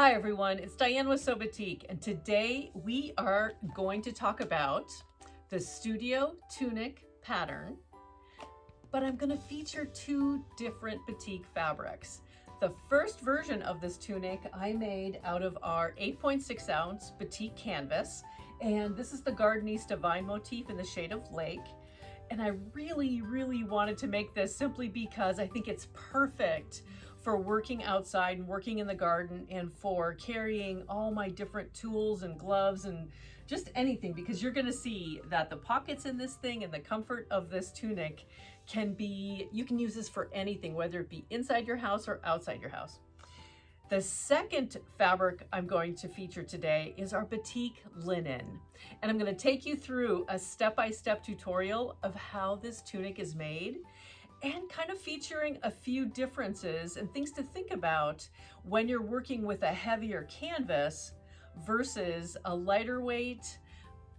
Hi everyone, it's Diane with SewBatik, and today we are going to talk about the Studio Tunic pattern, but I'm going to feature two different batik fabrics. The first version of this tunic I made out of our 8.6 ounce Batik Canvas, and this is the Gardenista vine motif in the shade of Lake. And I really wanted to make this simply because I think it's perfect for working outside and working in the garden, and for carrying all my different tools and gloves and just anything, because you're going to see that the pockets in this thing and the comfort of this tunic can be, you can use this for anything, whether it be inside your house or outside your house. The second fabric I'm going to feature today is our Batik Linen. And I'm going to take you through a step-by-step tutorial of how this tunic is made, and kind of featuring a few differences and things to think about when you're working with a heavier canvas versus a lighter weight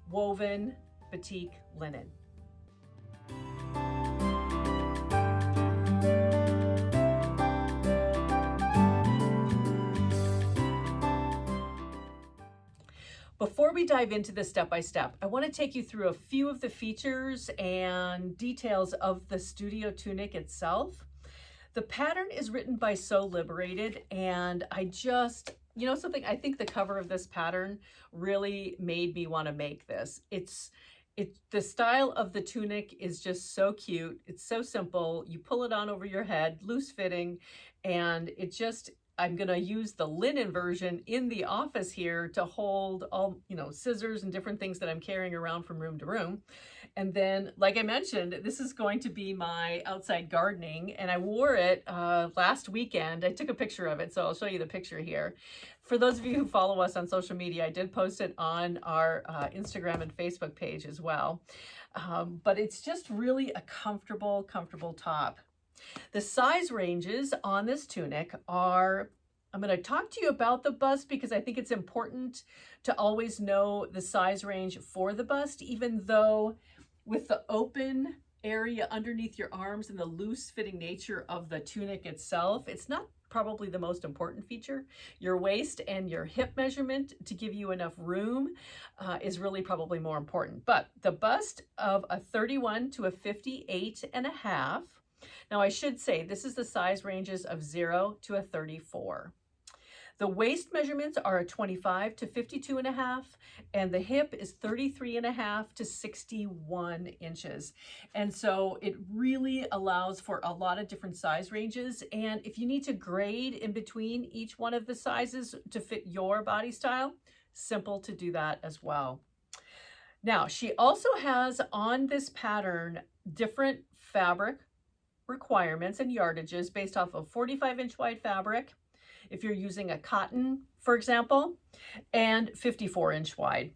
woven Batik linen. Before we dive into this step-by-step, I want to take you through a few of the features and details of the Studio Tunic itself. The pattern is written by Liberated, and I just, you know something, I think the cover of this pattern really made me want to make this. The style of the tunic is just so cute. It's so simple. You pull it on over your head, loose fitting, and it just, I'm going to use the linen version in the office here to hold all, scissors and different things that I'm carrying around from room to room. And then, like I mentioned, this is going to be my outside gardening, and I wore it last weekend. I took a picture of it, so I'll show you the picture here. For those of you who follow us on social media, I did post it on our Instagram and Facebook page as well. But it's just really a comfortable top. The size ranges on this tunic are, I'm going to talk to you about the bust because I think it's important to always know the size range for the bust, even though with the open area underneath your arms and the loose fitting nature of the tunic itself, it's not probably the most important feature. Your waist and your hip measurement to give you enough room is really probably more important. But the bust of a 31 to a 58.5. Now I should say this is the size ranges of 0 to a 34. The waist measurements are a 25 to 52.5, and the hip is 33.5 to 61 inches. And so it really allows for a lot of different size ranges. And if you need to grade in between each one of the sizes to fit your body style, simple to do that as well. Now, she also has on this pattern different fabric requirements and yardages based off of 45-inch wide fabric, if you're using a cotton, for example, and 54-inch wide.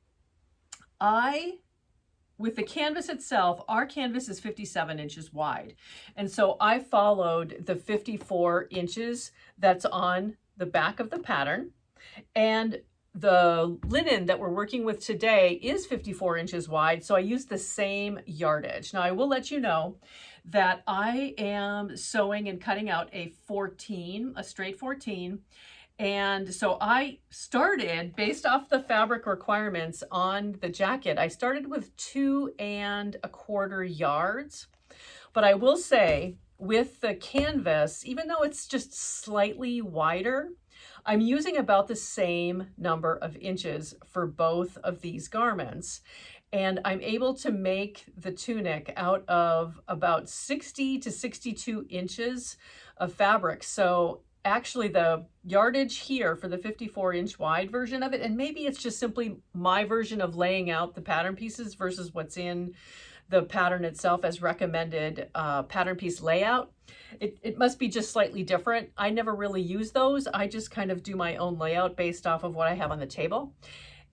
With the canvas itself, our canvas is 57 inches wide. And so I followed the 54 inches that's on the back of the pattern. And the linen that we're working with today is 54 inches wide, so I used the same yardage. Now I will let you know that I am sewing and cutting out a 14, a straight 14. And so I started, based off the fabric requirements on the jacket, I started with 2 1/4 yards. But I will say, with the canvas, even though it's just slightly wider, I'm using about the same number of inches for both of these garments. And I'm able to make the tunic out of about 60 to 62 inches of fabric. So actually the yardage here for the 54-inch wide version of it, and maybe it's just simply my version of laying out the pattern pieces versus what's in the pattern itself as recommended pattern piece layout. It must be just slightly different. I never really use those. I just kind of do my own layout based off of what I have on the table.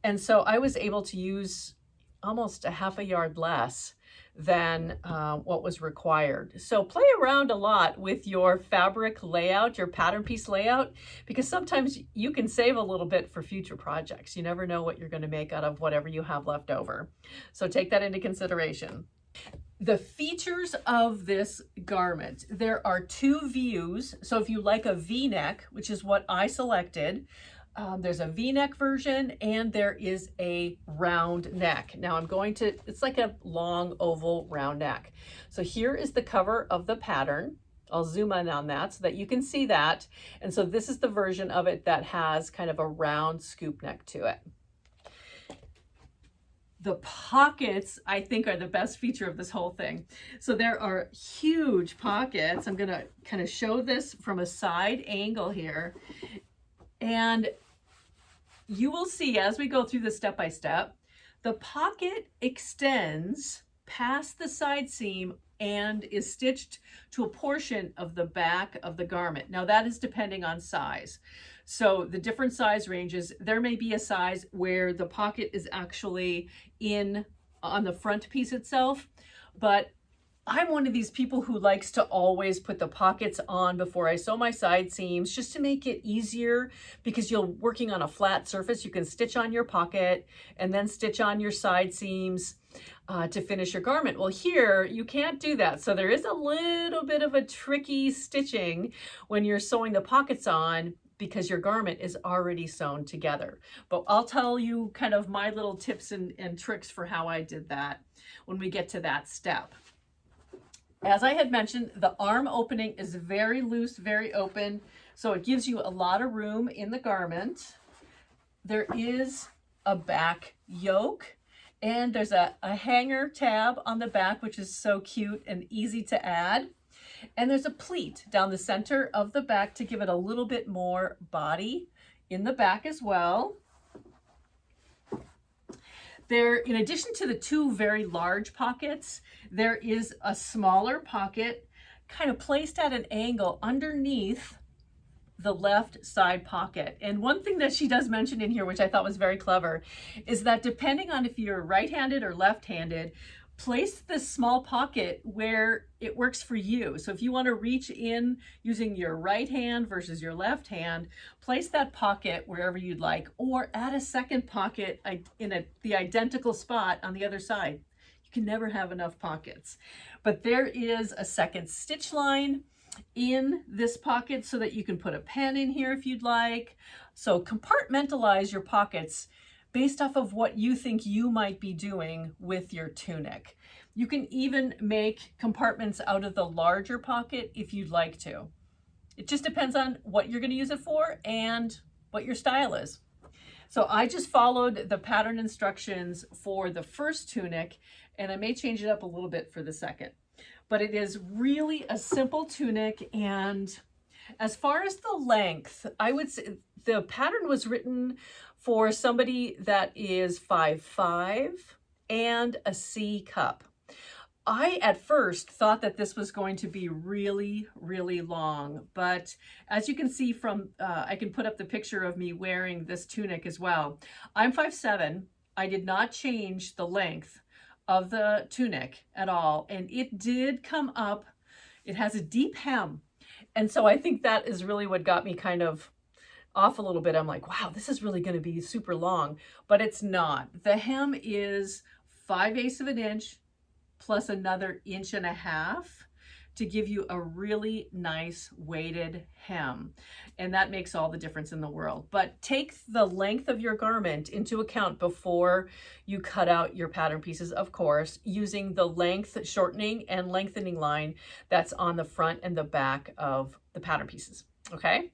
And so I was able to use almost a 1/2 yard less than what was required. So play around a lot with your fabric layout, your pattern piece layout, because sometimes you can save a little bit for future projects. You never know what you're going to make out of whatever you have left over. So take that into consideration. The features of this garment, there are 2 views. So if you like a V-neck, which is what I selected, There's a V-neck version and there is a round neck. Now it's like a long oval round neck. So here is the cover of the pattern. I'll zoom in on that so that you can see that. And so this is the version of it that has kind of a round scoop neck to it. The pockets, I think, are the best feature of this whole thing. So there are huge pockets. I'm gonna kind of show this from a side angle here. And you will see as we go through this step by step, the pocket extends past the side seam and is stitched to a portion of the back of the garment. Now that is depending on size. So the different size ranges, there may be a size where the pocket is actually on the front piece itself, but I'm one of these people who likes to always put the pockets on before I sew my side seams, just to make it easier, because you're working on a flat surface. You can stitch on your pocket and then stitch on your side seams to finish your garment. Well, here you can't do that. So there is a little bit of a tricky stitching when you're sewing the pockets on, because your garment is already sewn together. But I'll tell you kind of my little tips and tricks for how I did that when we get to that step. As I had mentioned, the arm opening is very loose, very open, so it gives you a lot of room in the garment. There is a back yoke, and there's a hanger tab on the back, which is so cute and easy to add. And there's a pleat down the center of the back to give it a little bit more body in the back as well. There, in addition to the two very large pockets, there is a smaller pocket kind of placed at an angle underneath the left side pocket. And one thing that she does mention in here, which I thought was very clever, is that depending on if you're right-handed or left-handed, place this small pocket where it works for you. So if you want to reach in using your right hand versus your left hand, place that pocket wherever you'd like, or add a second pocket in the identical spot on the other side. You can never have enough pockets. But there is a second stitch line in this pocket so that you can put a pen in here if you'd like. So compartmentalize your pockets based off of what you think you might be doing with your tunic. You can even make compartments out of the larger pocket if you'd like to. It just depends on what you're going to use it for and what your style is. So I just followed the pattern instructions for the first tunic, and I may change it up a little bit for the second. But it is really a simple tunic, and as far as the length, I would say the pattern was written for somebody that is 5'5" and a C cup. I at first thought that this was going to be really, really long, but as you can see from, I can put up the picture of me wearing this tunic as well. I'm 5'7". I did not change the length of the tunic at all, and it did come up. It has a deep hem, and so I think that is really what got me kind of off a little bit. I'm like, wow, this is really going to be super long, but it's not. The hem is 5/8 of an inch plus another 1.5 inches to give you a really nice weighted hem. And that makes all the difference in the world. But take the length of your garment into account before you cut out your pattern pieces, of course, using the length shortening and lengthening line that's on the front and the back of the pattern pieces, okay?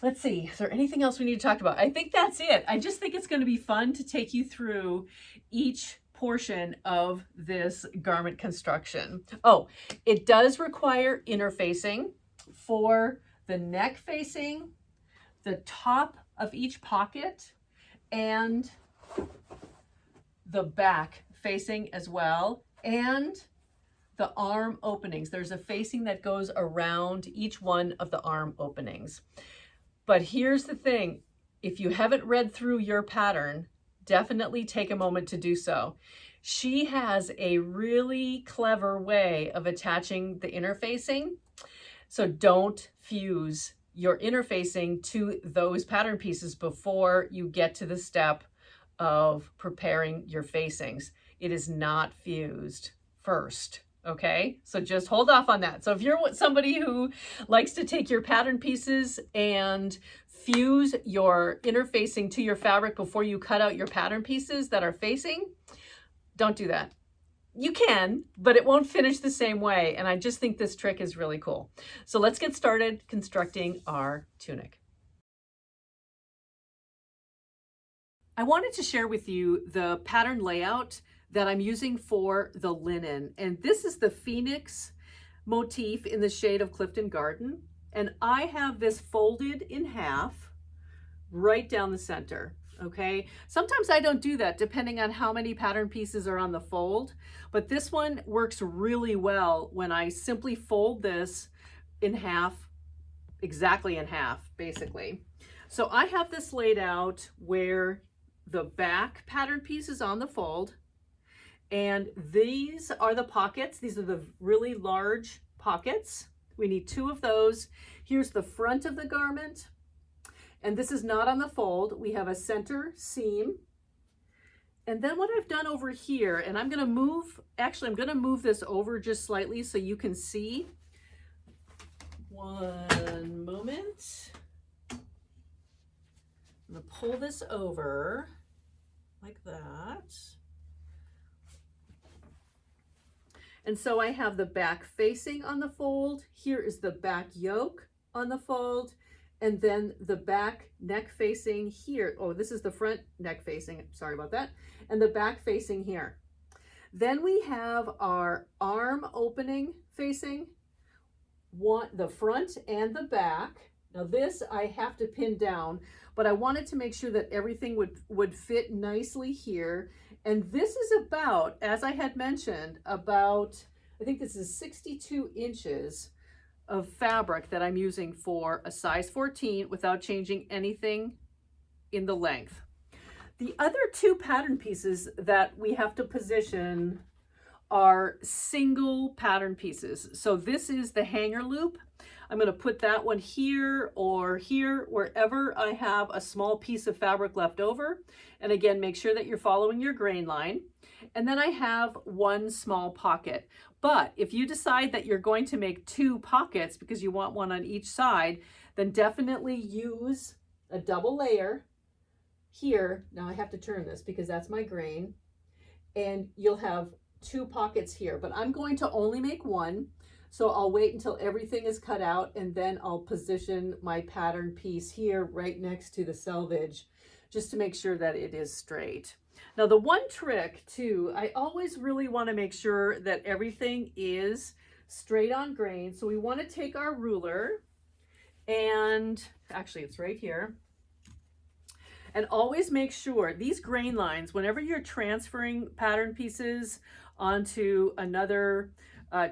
Let's see, is there anything else we need to talk about? I think that's it. I just think it's going to be fun to take you through each portion of this garment construction. Oh, it does require interfacing for the neck facing, the top of each pocket, and the back facing as well, and the arm openings. There's a facing that goes around each one of the arm openings. But here's the thing, if you haven't read through your pattern, definitely take a moment to do so. She has a really clever way of attaching the interfacing. So don't fuse your interfacing to those pattern pieces before you get to the step of preparing your facings. It is not fused first. Okay, so just hold off on that. So if you're somebody who likes to take your pattern pieces and fuse your interfacing to your fabric before you cut out your pattern pieces that are facing, don't do that. You can, but it won't finish the same way. And I just think this trick is really cool. So let's get started constructing our tunic. I wanted to share with you the pattern layout that I'm using for the linen. And this is the Phoenix motif in the shade of Clifton Garden. And I have this folded in half right down the center. Okay, sometimes I don't do that depending on how many pattern pieces are on the fold, but this one works really well when I simply fold this in half, exactly in half, basically. So I have this laid out where the back pattern piece is on the fold, and these are the pockets. These are the really large pockets. We need 2 of those. Here's the front of the garment. And this is not on the fold. We have a center seam. And then what I've done over here, and I'm going to move, actually I'm going to move this over just slightly so you can see. One moment. I'm going to pull this over like that. And so I have the back facing on the fold. Here is the back yoke on the fold. And then the back neck facing here. Oh, this is the front neck facing. Sorry about that. And the back facing here. Then we have our arm opening facing, the front and the back. Now this I have to pin down, but I wanted to make sure that everything would fit nicely here. And this is about, as I had mentioned, about, I think this is 62 inches of fabric that I'm using for a size 14 without changing anything in the length. The other 2 pattern pieces that we have to position are single pattern pieces. So this is the hanger loop. I'm going to put that one here or here, wherever I have a small piece of fabric left over. And again, make sure that you're following your grain line. And then I have 1 small pocket. But if you decide that you're going to make 2 pockets because you want one on each side, then definitely use a double layer here. Now I have to turn this because that's my grain. And you'll have 2 pockets here, but I'm going to only make 1. So I'll wait until everything is cut out, and then I'll position my pattern piece here right next to the selvage just to make sure that it is straight. Now the one trick too, I always really want to make sure that everything is straight on grain. So we want to take our ruler, and actually it's right here, and always make sure these grain lines, whenever you're transferring pattern pieces onto another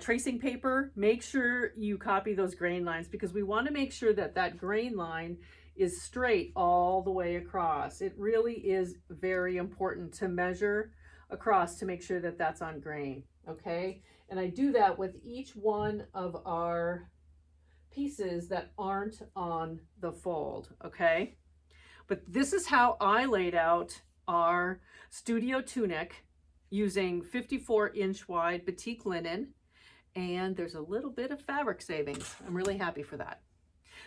tracing paper, make sure you copy those grain lines, because we want to make sure that that grain line is straight all the way across. It really is very important to measure across to make sure that that's on grain, okay? And I do that with each one of our pieces that aren't on the fold, okay? But this is how I laid out our Studio Tunic using 54-inch wide Batik linen, and there's a little bit of fabric savings. I'm really happy for that.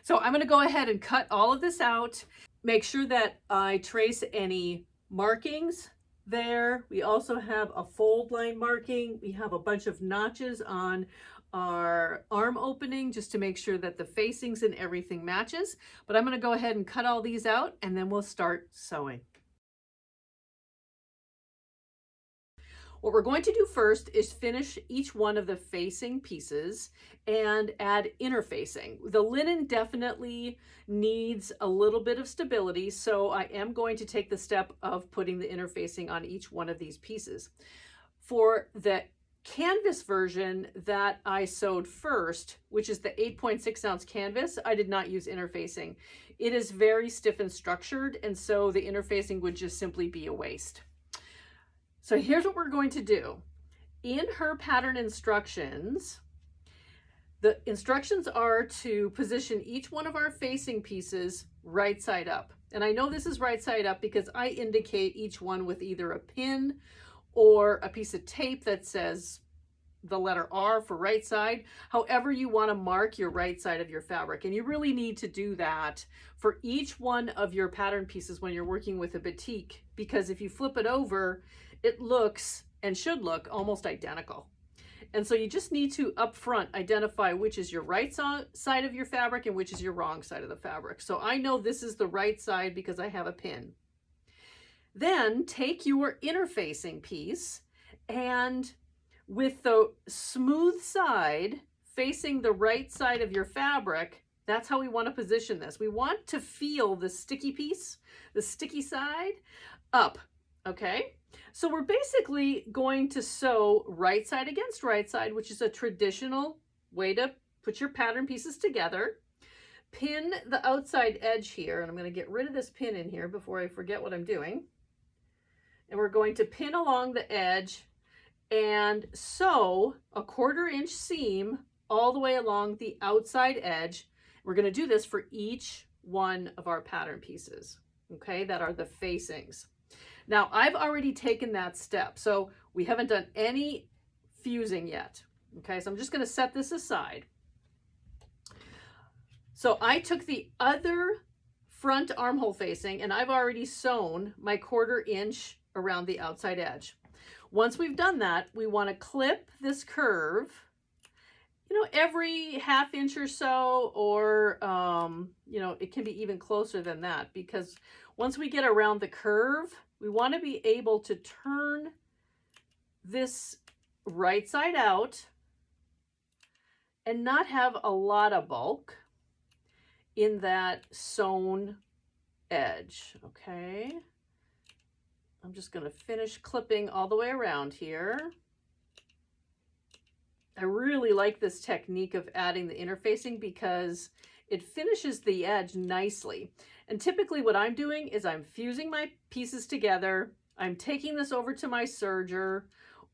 So I'm going to go ahead and cut all of this out. Make sure that I trace any markings there. We also have a fold line marking. We have a bunch of notches on our arm opening just to make sure that the facings and everything matches. But I'm going to go ahead and cut all these out, and then we'll start sewing. What we're going to do first is finish each one of the facing pieces and add interfacing. The linen definitely needs a little bit of stability, so I am going to take the step of putting the interfacing on each one of these pieces. For the canvas version that I sewed first, which is the 8.6 ounce canvas, I did not use interfacing. It is very stiff and structured, and so the interfacing would just simply be a waste. So here's what we're going to do. In her pattern instructions, the instructions are to position each one of our facing pieces right side up. And I know this is right side up because I indicate each one with either a pin or a piece of tape that says the letter R for right side, however you want to mark your right side of your fabric. And you really need to do that for each one of your pattern pieces when you're working with a batik, because if you flip it over, it looks and should look almost identical. And so you just need to up front identify which is your right side of your fabric and which is your wrong side of the fabric. So I know this is the right side because I have a pin. Then take your interfacing piece, and with the smooth side facing the right side of your fabric, that's how we want to position this. We want to feel the sticky piece, the sticky side, up, okay? So we're basically going to sew right side against right side, which is a traditional way to put your pattern pieces together. Pin the outside edge here, and I'm going to get rid of this pin in here before I forget what I'm doing. And we're going to pin along the edge and sew a 1/4 inch seam all the way along the outside edge. We're going to do this for each one of our pattern pieces, okay, that are the facings. Now, I've already taken that step, so we haven't done any fusing yet, okay? So I'm just going to set this aside. So I took the other front armhole facing, and I've already sewn my 1/4 inch around the outside edge. Once we've done that, we want to clip this curve, you know, every 1/2 inch or so, or, you know, it can be even closer than that, because once we get around the curve, we want to be able to turn this right side out and not have a lot of bulk in that sewn edge, okay? I'm just going to finish clipping all the way around here. I really like this technique of adding the interfacing because it finishes the edge nicely. And typically what I'm doing is I'm fusing my pieces together. I'm taking this over to my serger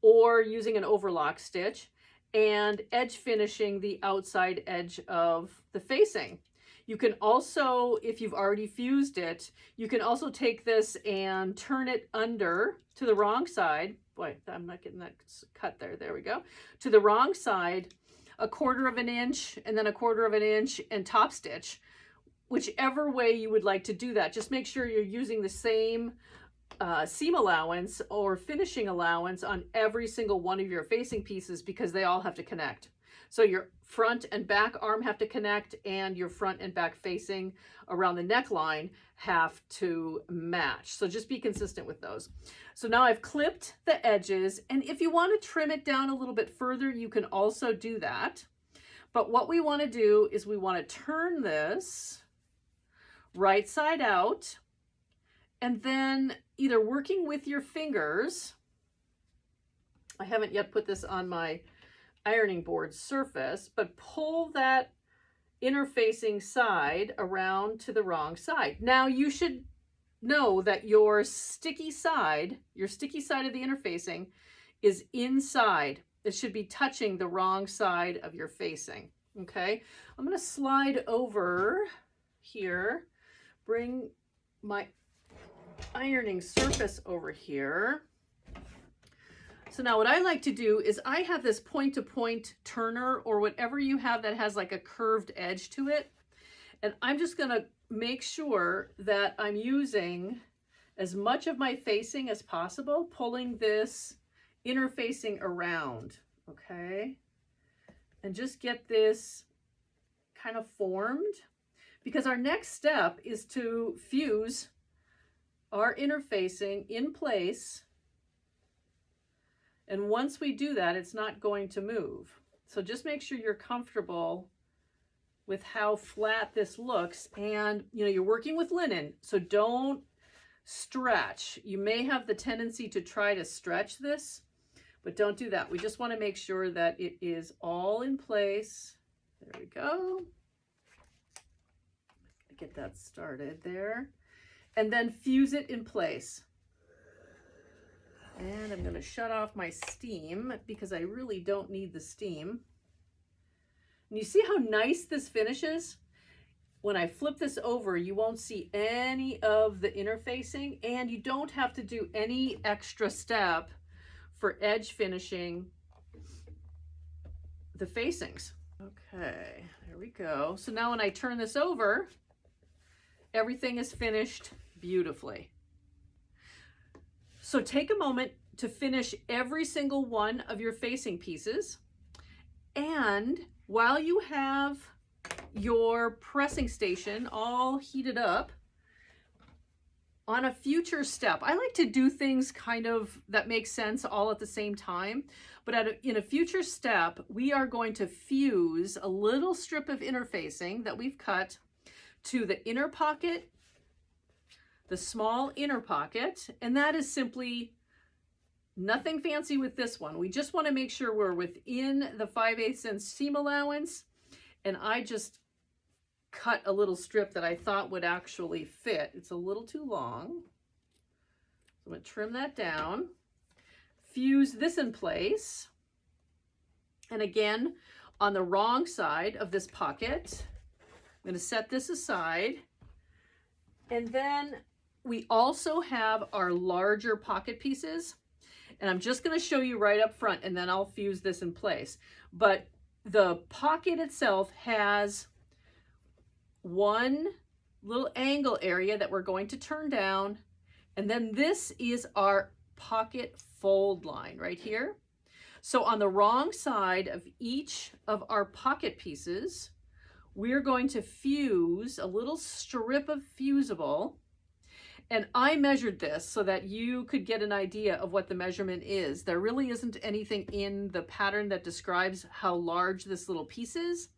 or using an overlock stitch and edge finishing the outside edge of the facing. You can also, if you've already fused it, you can also take this and turn it under to the wrong side. Boy, I'm not getting that cut there. There we go. To the wrong side, a 1/4 inch, and then a 1/4 inch, and top stitch. Whichever way you would like to do that. Just make sure you're using the same seam allowance or finishing allowance on every single one of your facing pieces, because they all have to connect. So your front and back arm have to connect, and your front and back facing around the neckline have to match. So just be consistent with those. So now I've clipped the edges, and if you want to trim it down a little bit further, you can also do that. But what we want to do is we want to turn this right side out, and then either working with your fingers, I haven't yet put this on my ironing board surface, but pull that interfacing side around to the wrong side. Now you should know that your sticky side of the interfacing is inside. It should be touching the wrong side of your facing, okay? I'm going to slide over here, bring my ironing surface over here. So now what I like to do is I have this point-to-point turner, or whatever you have that has like a curved edge to it. And I'm just going to make sure that I'm using as much of my facing as possible, pulling this interfacing around, okay? And just get this kind of formed, because our next step is to fuse our interfacing in place. And once we do that, it's not going to move. So just make sure you're comfortable with how flat this looks. And, you know, you're working with linen, so don't stretch. You may have the tendency to try to stretch this, but don't do that. We just want to make sure that it is all in place. There we go. Get that started there. And then fuse it in place. And I'm going to shut off my steam because I really don't need the steam. And you see how nice this finishes? When I flip this over, you won't see any of the interfacing, and you don't have to do any extra step for edge finishing the facings. Okay, there we go. So now when I turn this over, everything is finished beautifully. So take a moment to finish every single one of your facing pieces. And while you have your pressing station all heated up, on a future step, I like to do things kind of that make sense all at the same time, but in a future step, we are going to fuse a little strip of interfacing that we've cut to the inner pocket, the small inner pocket, and that is simply nothing fancy with this one. We just want to make sure we're within the 5/8 inch seam allowance, and I just cut a little strip that I thought would actually fit. It's a little too long. So I'm going to trim that down, fuse this in place, and again, on the wrong side of this pocket, I'm going to set this aside, and then we also have our larger pocket pieces, and I'm just going to show you right up front, and then I'll fuse this in place. But the pocket itself has one little angle area that we're going to turn down, and then this is our pocket fold line right here. So on the wrong side of each of our pocket pieces, we're going to fuse a little strip of fusible. And I measured this so that you could get an idea of what the measurement is. There really isn't anything in the pattern that describes how large this little piece is,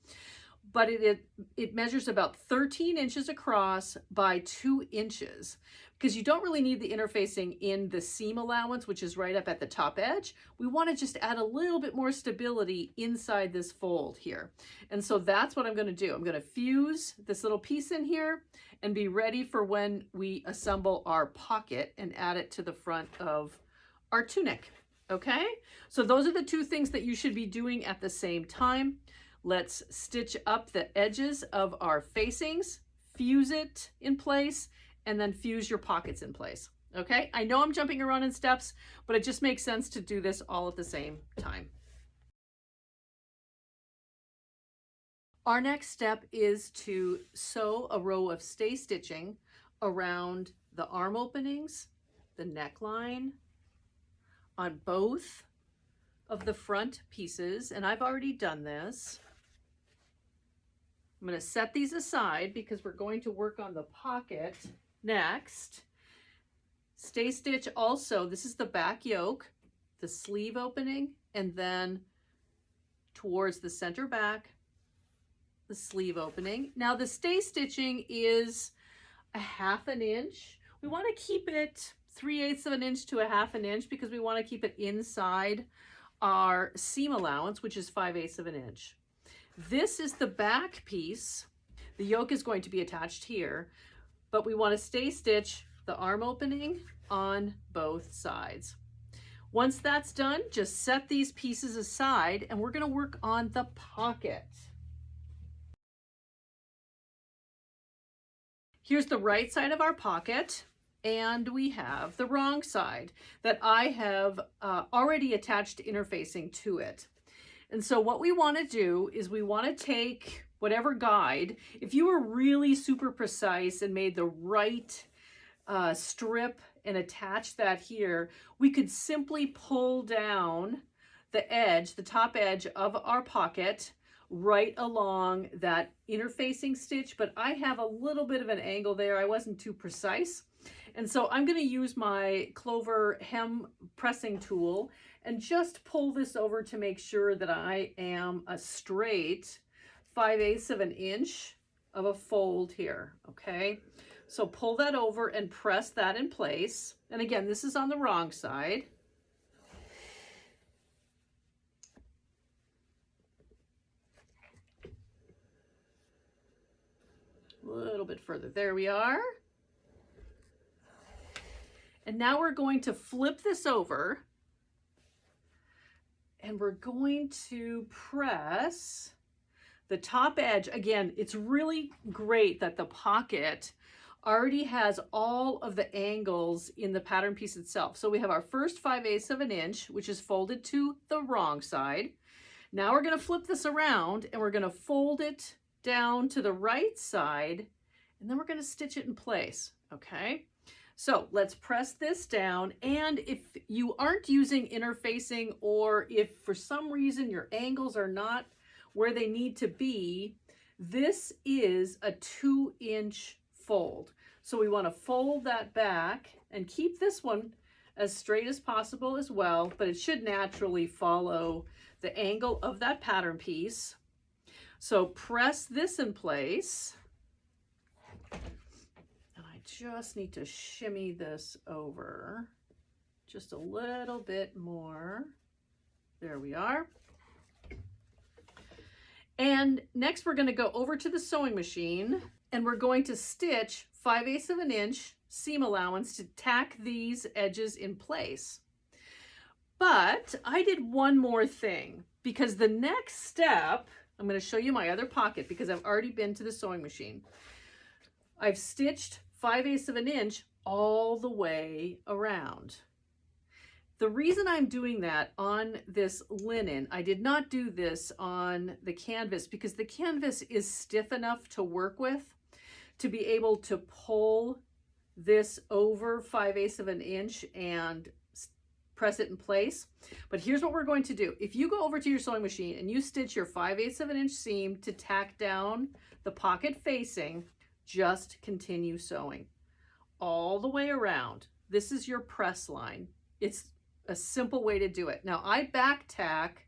but it measures about 13 inches across by 2 inches, because you don't really need the interfacing in the seam allowance, which is right up at the top edge. We want to just add a little bit more stability inside this fold here. And so that's what I'm going to do. I'm going to fuse this little piece in here and be ready for when we assemble our pocket and add it to the front of our tunic. Okay, so those are the two things that you should be doing at the same time. Let's stitch up the edges of our facings, fuse it in place, and then fuse your pockets in place. Okay, I know I'm jumping around in steps, but it just makes sense to do this all at the same time. Our next step is to sew a row of stay stitching around the arm openings, the neckline, on both of the front pieces, and I've already done this. I'm going to set these aside because we're going to work on the pocket next. Stay stitch also, this is the back yoke, the sleeve opening, and then towards the center back, the sleeve opening. Now the stay stitching is a 1/2 inch. We want to keep it 3/8 of an inch to a 1/2 inch because we want to keep it inside our seam allowance, which is 5/8 of an inch. This is the back piece. The yoke is going to be attached here, but we want to stay stitch the arm opening on both sides. Once that's done, just set these pieces aside and we're going to work on the pocket. Here's the right side of our pocket, and we have the wrong side that I have already attached interfacing to it. And so what we want to do is we want to take whatever guide, if you were really super precise and made the right strip and attach that here, we could simply pull down the edge, the top edge of our pocket right along that interfacing stitch, but I have a little bit of an angle there. I wasn't too precise. And so I'm going to use my Clover hem pressing tool and just pull this over to make sure that I am a straight 5/8 of an inch of a fold here. Okay, so pull that over and press that in place. And again, this is on the wrong side. A little bit further. There we are. And now we're going to flip this over and we're going to press the top edge. Again, it's really great that the pocket already has all of the angles in the pattern piece itself. So we have our first 5/8 of an inch, which is folded to the wrong side. Now we're going to flip this around and we're going to fold it down to the right side, and then we're going to stitch it in place. Okay, so let's press this down. And if you aren't using interfacing, or if for some reason your angles are not where they need to be, this is a 2-inch fold. So we want to fold that back and keep this one as straight as possible as well, but it should naturally follow the angle of that pattern piece. So press this in place. And I just need to shimmy this over just a little bit more. There we are. And next we're going to go over to the sewing machine and we're going to stitch 5/8 of an inch seam allowance to tack these edges in place. But I did one more thing, because the next step, I'm going to show you my other pocket because I've already been to the sewing machine. I've stitched 5/8 of an inch all the way around. The reason I'm doing that on this linen, I did not do this on the canvas because the canvas is stiff enough to work with to be able to pull this over 5/8 of an inch and press it in place. But here's what we're going to do. If you go over to your sewing machine and you stitch your 5/8 of an inch seam to tack down the pocket facing, just continue sewing all the way around. This is your press line. It's a simple way to do it. Now I back tack,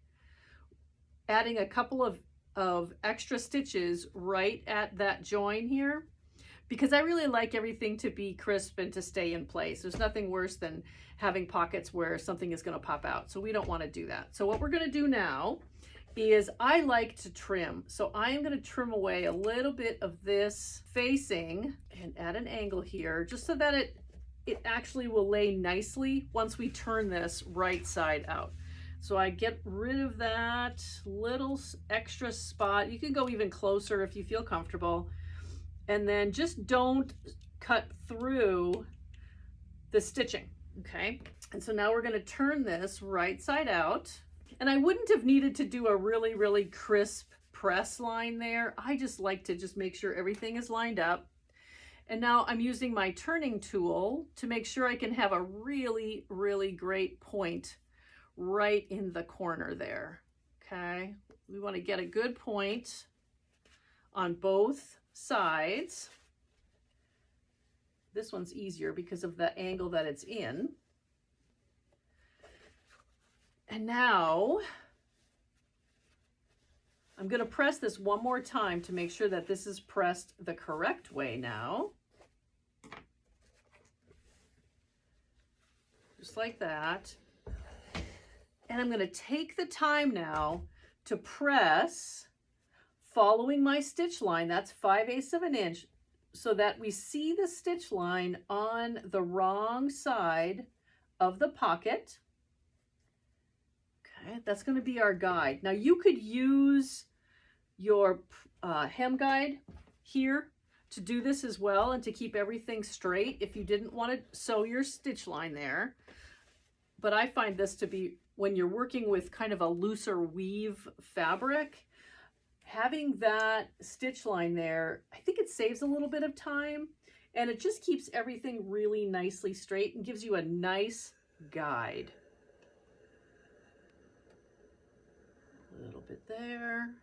adding a couple of extra stitches right at that join here, because I really like everything to be crisp and to stay in place. There's nothing worse than having pockets where something is going to pop out. So we don't want to do that. So what we're going to do now is I like to trim. So I am going to trim away a little bit of this facing and add an angle here just so that it actually will lay nicely once we turn this right side out. So I get rid of that little extra spot. You can go even closer if you feel comfortable. And then just don't cut through the stitching, okay? And so now we're gonna turn this right side out. And I wouldn't have needed to do a really, really crisp press line there. I just like to just make sure everything is lined up. And now I'm using my turning tool to make sure I can have a really, really great point right in the corner there, okay? We wanna get a good point on both sides. This one's easier because of the angle that it's in. And now I'm going to press this one more time to make sure that this is pressed the correct way now. Just like that. And I'm going to take the time now to press following my stitch line. That's 5/8 of an inch, so that we see the stitch line on the wrong side of the pocket. Okay, that's going to be our guide. Now you could use your hem guide here to do this as well and to keep everything straight if you didn't want to sew your stitch line there. But I find this to be, when you're working with kind of a looser weave fabric, having that stitch line there, I think it saves a little bit of time, and it just keeps everything really nicely straight and gives you a nice guide. A little bit there.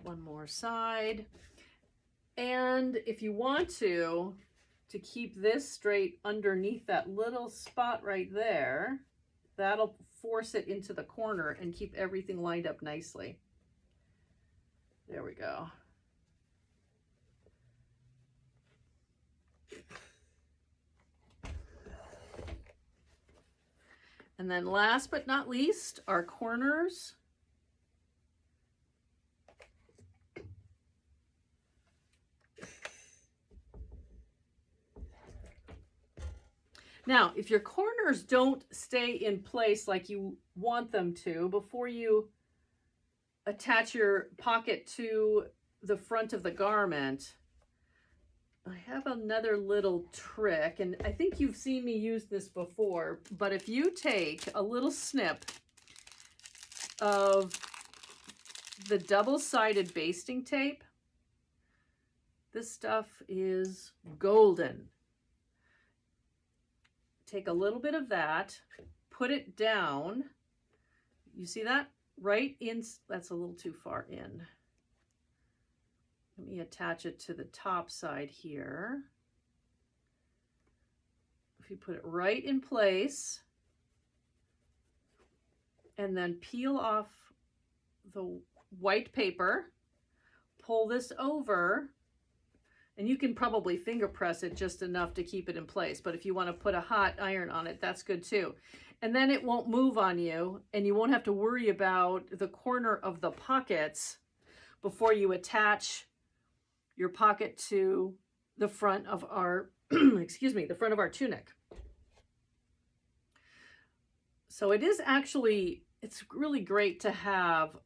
One more side. And if you want to keep this straight underneath that little spot right there, that'll force it into the corner and keep everything lined up nicely. There we go. And then last but not least, our corners. Now, if your corners don't stay in place like you want them to before you attach your pocket to the front of the garment, I have another little trick, and I think you've seen me use this before, but if you take a little snip of the double-sided basting tape. This stuff is golden. Take a little bit of that, put it down. You see that? Right in, that's a little too far in. Let me attach it to the top side here. If you put it right in place, and then peel off the white paper, pull this over, and you can probably finger press it just enough to keep it in place. But if you want to put a hot iron on it, that's good too. And then it won't move on you, and you won't have to worry about the corner of the pockets before you attach your pocket to the front of our, excuse me, the front of our tunic. So it is actually, it's really great to have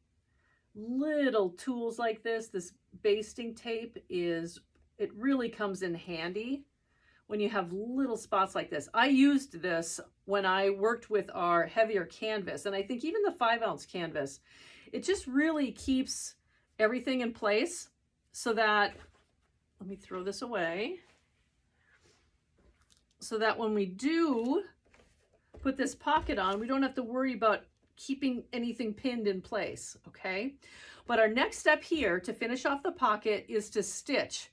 little tools like this. This basting tape is, it really comes in handy when you have little spots like this. I used this when I worked with our heavier canvas, and I think even the 5-ounce canvas, it just really keeps everything in place so that, let me throw this away, so that when we do put this pocket on, we don't have to worry about keeping anything pinned in place, okay? But our next step here to finish off the pocket is to stitch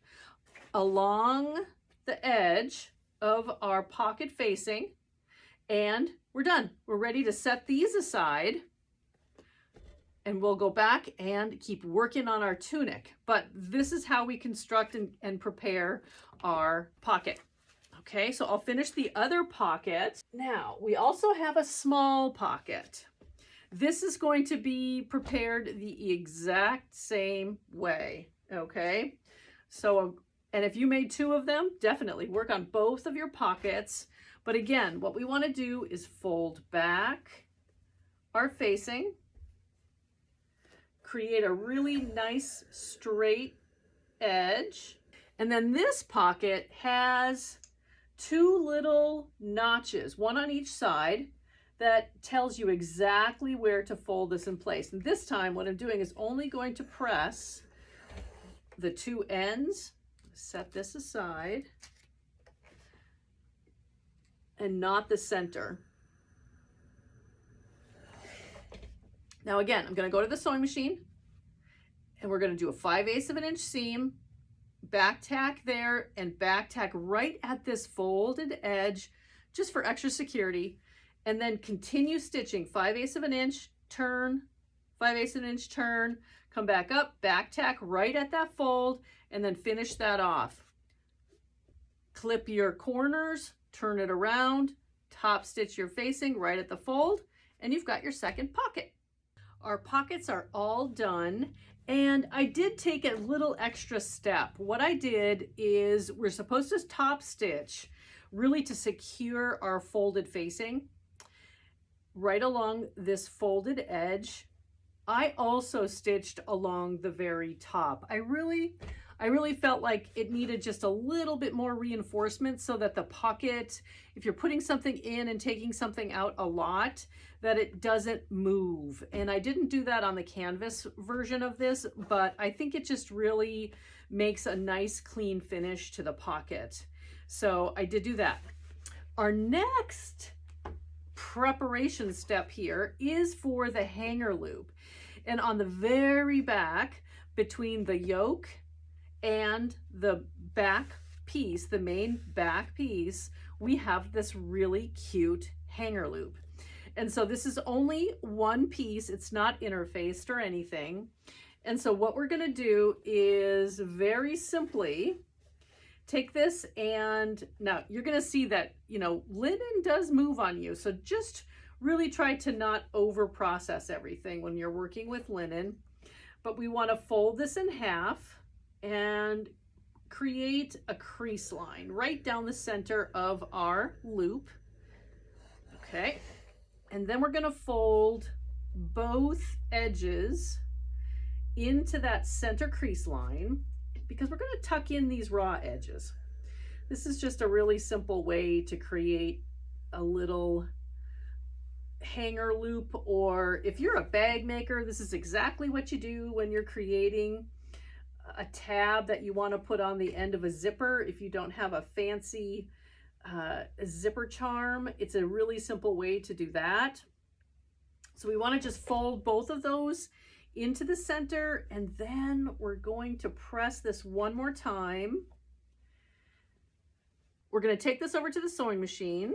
along the edge of our pocket facing, and we're done. We're ready to set these aside, and we'll go back and keep working on our tunic. But this is how we construct and prepare our pocket. Okay, so I'll finish the other pocket. Now, we also have a small pocket. This is going to be prepared the exact same way, okay? So, and if you made 2 of them, definitely work on both of your pockets. But again, what we want to do is fold back our facing, create a really nice straight edge, and then this pocket has 2 little notches, one on each side, that tells you exactly where to fold this in place. And this time what I'm doing is only going to press the 2 ends, set this aside, and not the center. Now again, I'm going to go to the sewing machine, and we're going to do a 5/8 of an inch seam, back tack there, and back tack right at this folded edge, just for extra security, and then continue stitching 5/8 of an inch, turn, 5/8 of an inch, turn, come back up, back tack right at that fold, and then finish that off. Clip your corners, turn it around, top stitch your facing right at the fold, and you've got your second pocket. Our pockets are all done, and I did take a little extra step. What I did is, we're supposed to top stitch really to secure our folded facing right along this folded edge. I also stitched along the very top. I really felt like it needed just a little bit more reinforcement so that the pocket, if you're putting something in and taking something out a lot, that it doesn't move. And I didn't do that on the canvas version of this, but I think it just really makes a nice clean finish to the pocket. So I did do that. Our next preparation step here is for the hanger loop. And on the very back, between the yoke and the back piece, the main back piece, we have this really cute hanger loop. And so this is only one piece. It's not interfaced or anything. And so what we're going to do is very simply take this, and now you're going to see that, you know, linen does move on you. So just really try to not over process everything when you're working with linen. But we want to fold this in half and create a crease line right down the center of our loop. Okay. And then we're going to fold both edges into that center crease line, because we're going to tuck in these raw edges. This is just a really simple way to create a little hanger loop, or if you're a bag maker, this is exactly what you do when you're creating a tab that you want to put on the end of a zipper. If you don't have a fancy zipper charm, it's a really simple way to do that. So we want to just fold both of those into the center, and then we're going to press this one more time. We're going to take this over to the sewing machine,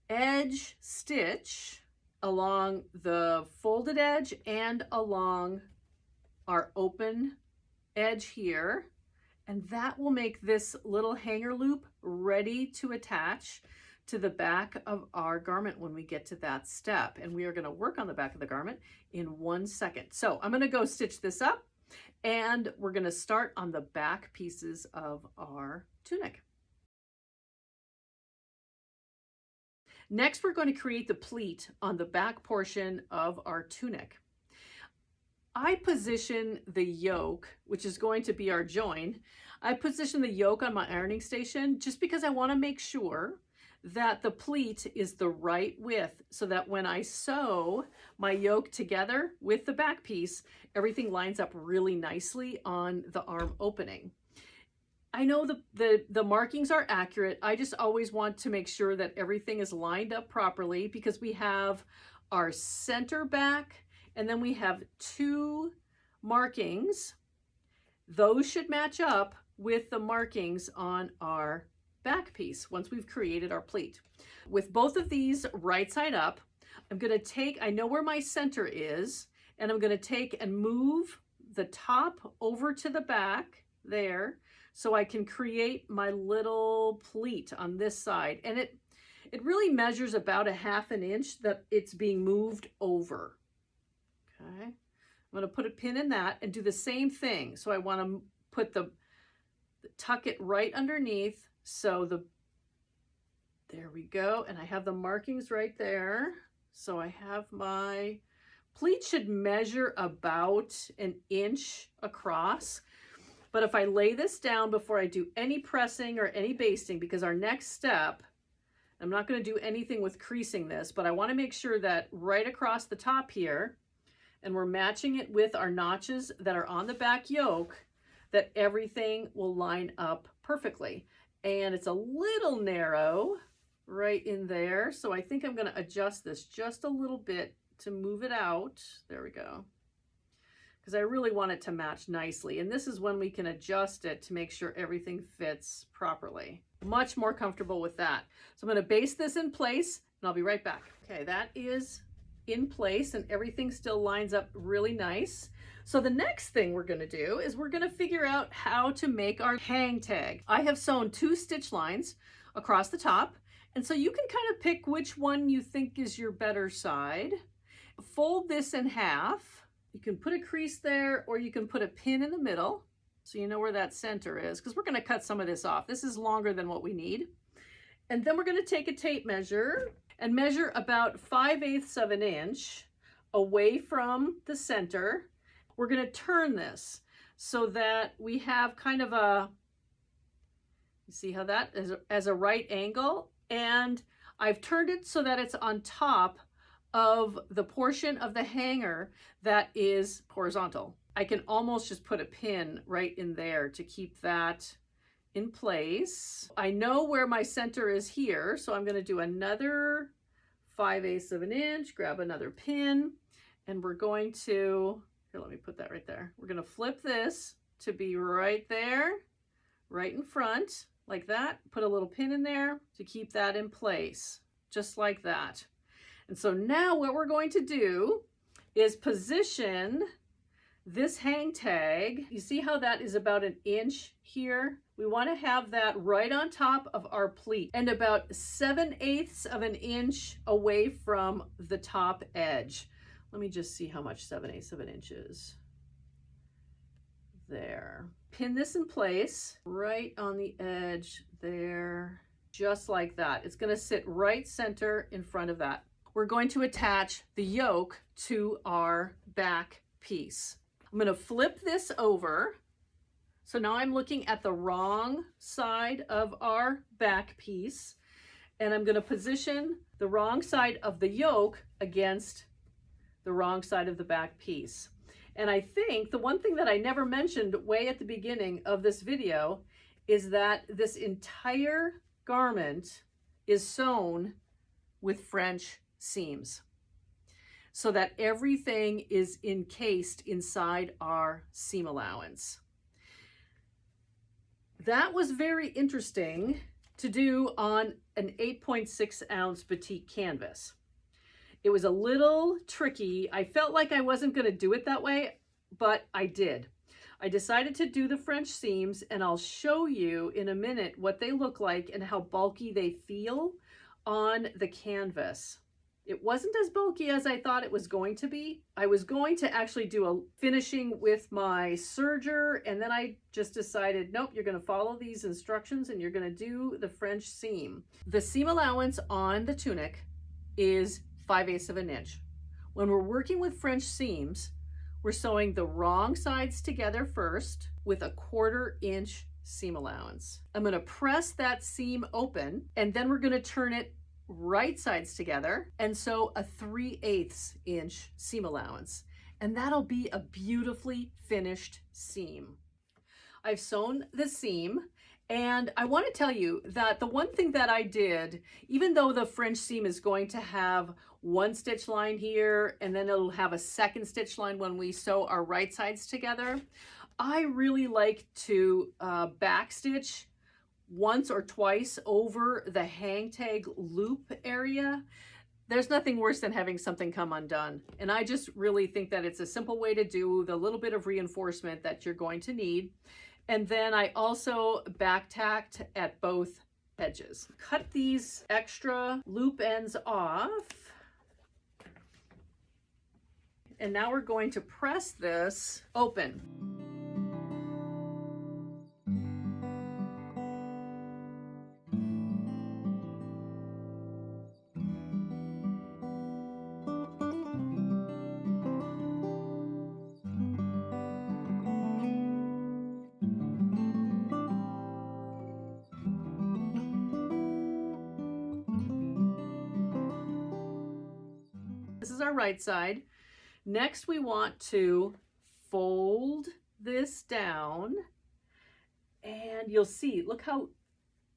edge stitch along the folded edge and along our open edge here, and that will make this little hanger loop ready to attach to the back of our garment when we get to that step. And we are going to work on the back of the garment in 1 second. So I'm going to go stitch this up, and we're going to start on the back pieces of our tunic. Next, we're going to create the pleat on the back portion of our tunic. I position the yoke, which is going to be our join. I position the yoke on my ironing station just because I want to make sure that the pleat is the right width, so that when I sew my yoke together with the back piece, everything lines up really nicely on the arm opening. I know the markings are accurate. I just always want to make sure that everything is lined up properly, because we have our center back and then we have 2 markings. Those should match up with the markings on our back piece once we've created our pleat. With both of these right side up, I'm going to take, I know where my center is, and I'm going to take and move the top over to the back there, so I can create my little pleat on this side. And it really measures about 1/2 inch that it's being moved over. Okay, I'm going to put a pin in that and do the same thing. So I want to put tuck it right underneath. So there we go. And I have the markings right there. So I have my pleat should measure about 1 inch across. But if I lay this down before I do any pressing or any basting, because our next step, I'm not going to do anything with creasing this, but I want to make sure that right across the top here, and we're matching it with our notches that are on the back yoke, that everything will line up perfectly. And it's a little narrow right in there, so I think I'm going to adjust this just a little bit to move it out. There we go. Because I really want it to match nicely. And this is when we can adjust it to make sure everything fits properly. Much more comfortable with that. So I'm going to baste this in place, and I'll be right back. Okay, that is in place, and everything still lines up really nice. So the next thing we're going to do is we're going to figure out how to make our hang tag. I have sewn 2 stitch lines across the top, and so you can kind of pick which one you think is your better side. Fold this in half. You can put a crease there, or you can put a pin in the middle, so you know where that center is, because we're going to cut some of this off. This is longer than what we need. And then we're going to take a tape measure and measure about 5/8 of an inch away from the center. We're going to turn this so that we have kind of a, you see how that is as a right angle, and I've turned it so that it's on top of the portion of the hanger that is horizontal. I can almost just put a pin right in there to keep that in place. I know where my center is here, so I'm going to do another 5/8 of an inch, grab another pin, and we're going to, here, let me put that right there. We're going to flip this to be right there, right in front, like that. Put a little pin in there to keep that in place, just like that. And so now what we're going to do is position this hang tag. You see how that is about 1 inch here? We want to have that right on top of our pleat and about 7/8 of an inch away from the top edge. Let me just see how much 7/8 of an inch is. There. Pin this in place right on the edge there, just like that. It's going to sit right center in front of that. We're going to attach the yoke to our back piece. I'm going to flip this over. So now I'm looking at the wrong side of our back piece. And I'm going to position the wrong side of the yoke against the wrong side of the back piece. And I think the one thing that I never mentioned way at the beginning of this video is that this entire garment is sewn with French seams so that everything is encased inside our seam allowance. That was very interesting to do on an 8.6 ounce batik canvas. It was a little tricky. I felt like I wasn't going to do it that way, but I did. I decided to do the French seams, and I'll show you in a minute what they look like and how bulky they feel on the canvas. It wasn't as bulky as I thought it was going to be. I was going to actually do a finishing with my serger, and then I just decided, nope, you're going to follow these instructions and you're going to do the French seam. The seam allowance on the tunic is 5/8 of an inch. When we're working with French seams, we're sewing the wrong sides together first with a 1/4 inch seam allowance. I'm going to press that seam open, and then we're going to turn it right sides together and sew a 3/8 inch seam allowance. And that'll be a beautifully finished seam. I've sewn the seam, and I want to tell you that the one thing that I did, even though the French seam is going to have one stitch line here, and then it'll have a second stitch line when we sew our right sides together, I really like to backstitch once or twice over the hang tag loop area. There's nothing worse than having something come undone. And I just really think that it's a simple way to do the little bit of reinforcement that you're going to need. And then I also back tacked at both edges. Cut these extra loop ends off. And now we're going to press this open. This is our right side. Next, we want to fold this down, and you'll see, look how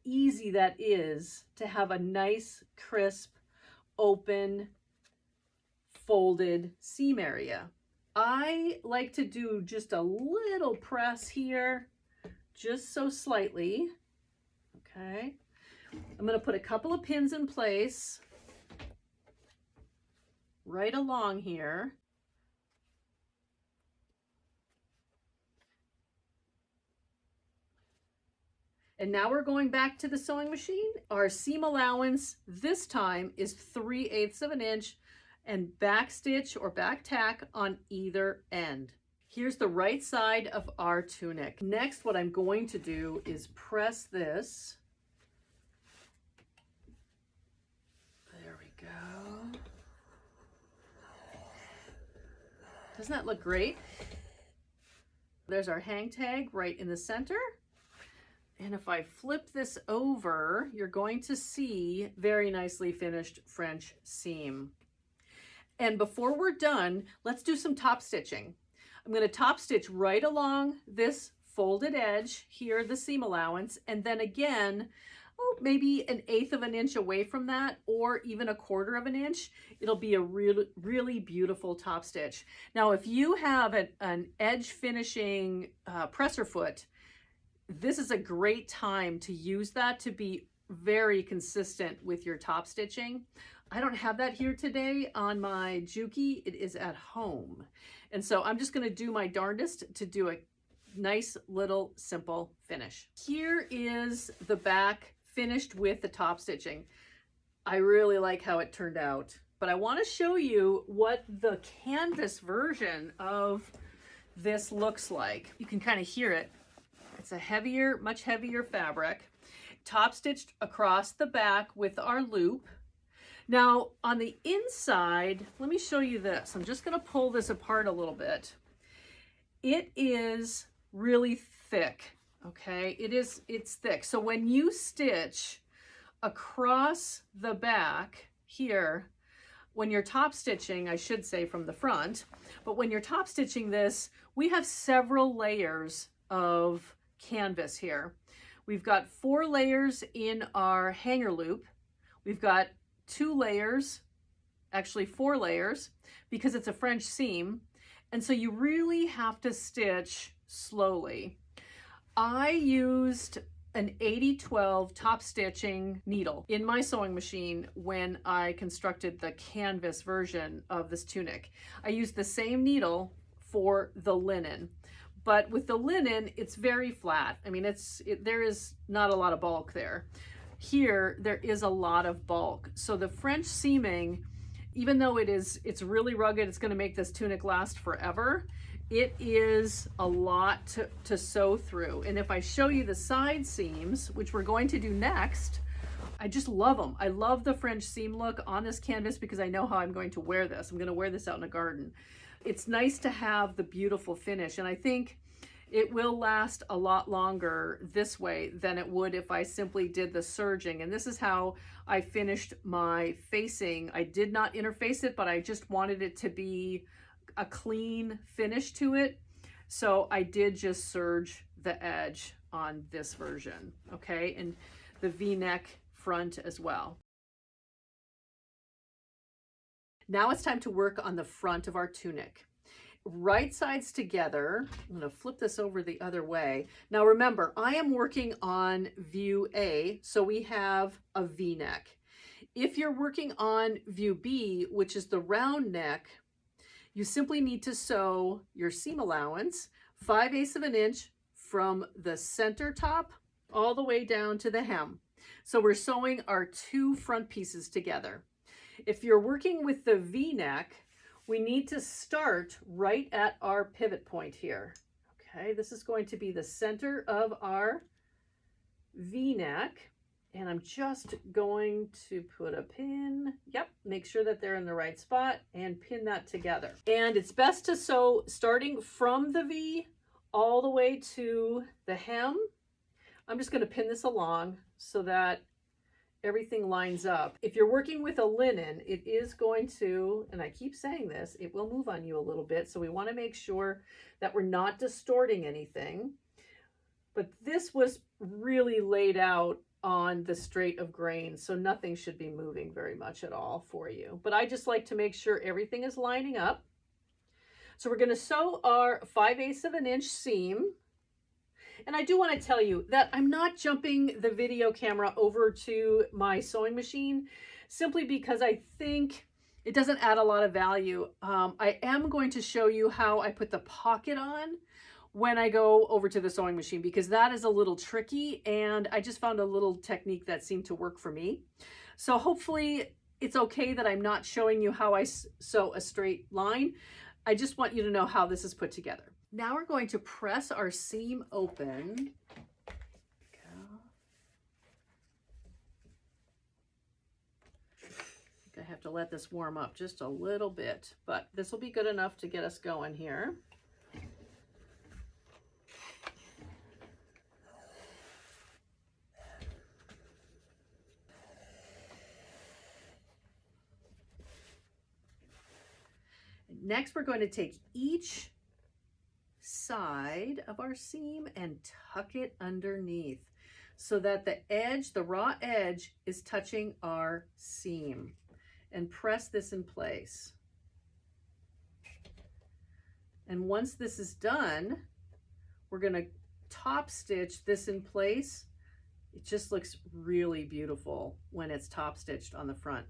easy that is to have a nice, crisp, open, folded seam area. I like to do just a little press here, just so slightly. Okay. I'm going to put a couple of pins in place right along here. And now we're going back to the sewing machine. Our seam allowance this time is 3/8 of an inch, and back stitch or back tack on either end. Here's the right side of our tunic. Next, what I'm going to do is press this. There we go. Doesn't that look great? There's our hang tag right in the center. And if I flip this over, you're going to see very nicely finished French seam. And before we're done, let's do some top stitching. I'm going to top stitch right along this folded edge here, the seam allowance, and then again, maybe 1/8 of an inch away from that, or even 1/4 of an inch. It'll be a really beautiful top stitch. Now, if you have an edge finishing presser foot, this is a great time to use that to be very consistent with your top stitching. I don't have that here today on my Juki. It is at home. And so I'm just going to do my darndest to do a nice little simple finish. Here is the back finished with the top stitching. I really like how it turned out, but I want to show you what the canvas version of this looks like. You can kind of hear it. It's a heavier, much heavier fabric, top stitched across the back with our loop. Now on the inside, let me show you this. I'm just going to pull this apart a little bit. It is really thick. Okay, it's thick. So when you stitch across the back here, when you're top stitching, I should say from the front, but when you're top stitching this, we have several layers of canvas here. We've got 4 layers in our hanger loop. We've got 2 layers, actually 4 layers, because it's a French seam. And so you really have to stitch slowly. I used an 80-12 top stitching needle in my sewing machine when I constructed the canvas version of this tunic. I used the same needle for the linen, but with the linen, it's very flat. I mean, there is not a lot of bulk there. Here, there is a lot of bulk. So the French seaming, even though it's really rugged, it's going to make this tunic last forever. It is a lot to sew through. And if I show you the side seams, which we're going to do next, I just love them. I love the French seam look on this canvas because I know how I'm going to wear this. I'm going to wear this out in a garden. It's nice to have the beautiful finish, and I think it will last a lot longer this way than it would if I simply did the serging. And this is how I finished my facing. I did not interface it, but I just wanted it to be a clean finish to it. So I did just serge the edge on this version, okay? And the V-neck front as well. Now it's time to work on the front of our tunic. Right sides together. I'm going to flip this over the other way. Now remember, I am working on view A, so we have a V-neck. If you're working on view B, which is the round neck, you simply need to sew your seam allowance 5/8 of an inch from the center top all the way down to the hem. So we're sewing our 2 front pieces together. If you're working with the V-neck, we need to start right at our pivot point here. Okay, this is going to be the center of our V-neck. And I'm just going to put a pin, make sure that they're in the right spot and pin that together. And it's best to sew starting from the V all the way to the hem. I'm just going to pin this along so that everything lines up. If you're working with a linen, it is going to, and I keep saying this, it will move on you a little bit. So we want to make sure that we're not distorting anything. But this was really laid out on the straight of grain, so nothing should be moving very much at all for you. But I just like to make sure everything is lining up. So we're going to sew our 5/8 of an inch seam. And I do want to tell you that I'm not jumping the video camera over to my sewing machine simply because I think it doesn't add a lot of value. I am going to show you how I put the pocket on when I go over to the sewing machine, because that is a little tricky, and I just found a little technique that seemed to work for me. So hopefully it's okay that I'm not showing you how I sew a straight line. I just want you to know how this is put together. Now we're going to press our seam open. I have to let this warm up just a little bit, but this will be good enough to get us going here. Next, we're going to take each side of our seam and tuck it underneath so that the edge, the raw edge, is touching our seam, and press this in place. And once this is done, we're going to top stitch this in place. It just looks really beautiful when it's top stitched on the front.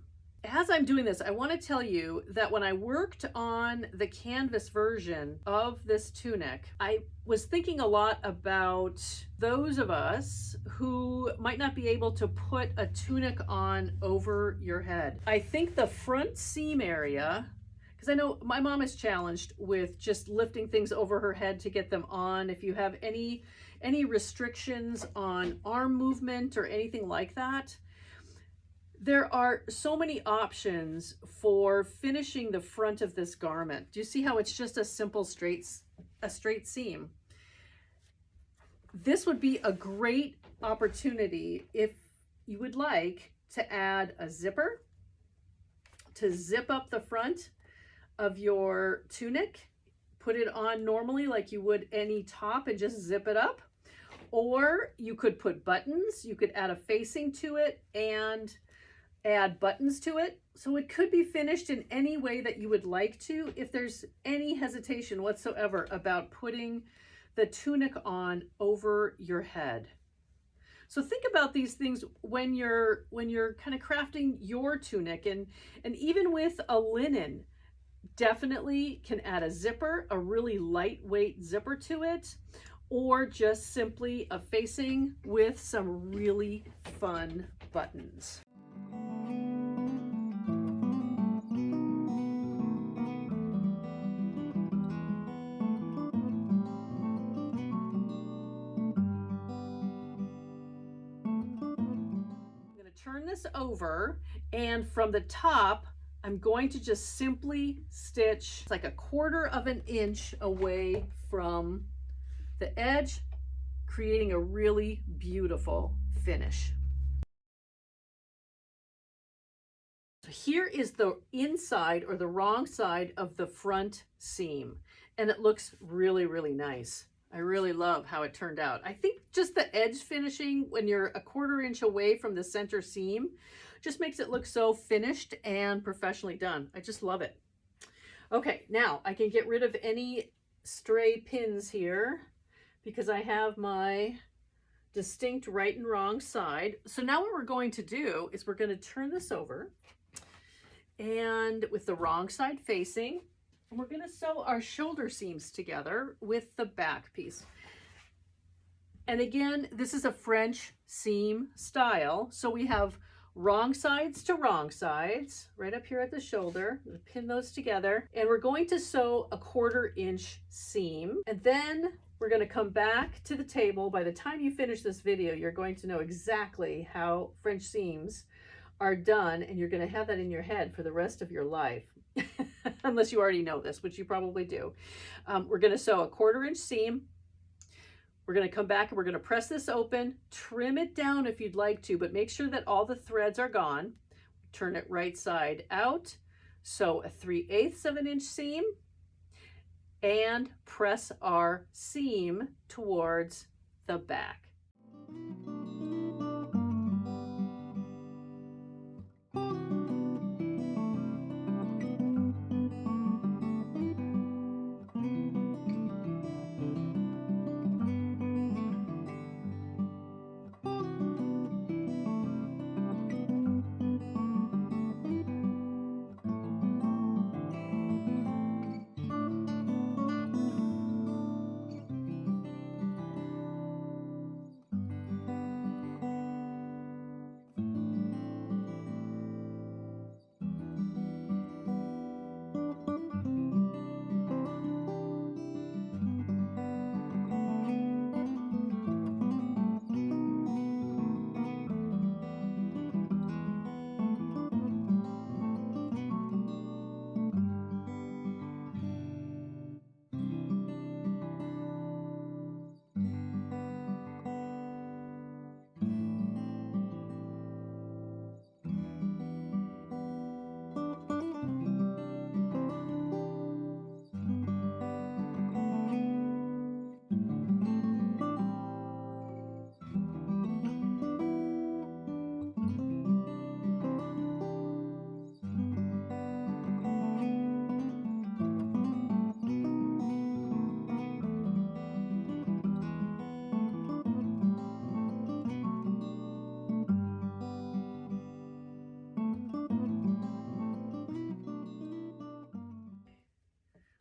As I'm doing this, I want to tell you that when I worked on the canvas version of this tunic, I was thinking a lot about those of us who might not be able to put a tunic on over your head. I think the front seam area, because I know my mom is challenged with just lifting things over her head to get them on. If you have any restrictions on arm movement or anything like that, there are so many options for finishing the front of this garment. Do you see how it's just a simple straight seam? This would be a great opportunity if you would like to add a zipper to zip up the front of your tunic, put it on normally like you would any top and just zip it up. Or you could put buttons, you could add a facing to it and add buttons to it. So it could be finished in any way that you would like to. If there's any hesitation whatsoever about putting the tunic on over your head. So think about these things when you're kind of crafting your tunic, and even with a linen, definitely can add a zipper, a really lightweight zipper to it, or just simply a facing with some really fun buttons. Turn this over, and from the top I'm going to just simply stitch like 1/4 of an inch away from the edge, creating a really beautiful finish. So here is the inside or the wrong side of the front seam, and it looks really, really nice. I really love how it turned out. I think just the edge finishing when you're 1/4 inch away from the center seam just makes it look so finished and professionally done. I just love it. Okay, now I can get rid of any stray pins here because I have my distinct right and wrong side. So now what we're going to do is we're going to turn this over, and with the wrong side facing, and we're going to sew our shoulder seams together with the back piece. And again, this is a French seam style. So we have wrong sides to wrong sides right up here at the shoulder. We'll pin those together, and we're going to sew 1/4 inch seam. And then we're going to come back to the table. By the time you finish this video, you're going to know exactly how French seams are done, and you're going to have that in your head for the rest of your life. Unless you already know this, which you probably do. We're going to sew 1/4 inch seam. We're going to come back and we're going to press this open, trim it down if you'd like to, but make sure that all the threads are gone. Turn it right side out, sew a 3/8 of an inch seam, and press our seam towards the back.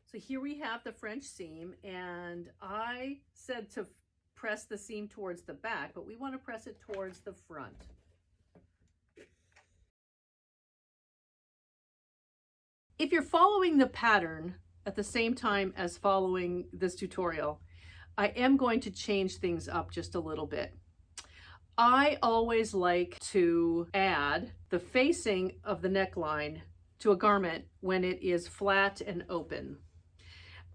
So here we have the French seam, and I said to press the seam towards the back, but we want to press it towards the front. If you're following the pattern at the same time as following this tutorial, I am going to change things up just a little bit. I always like to add the facing of the neckline to a garment when it is flat and open.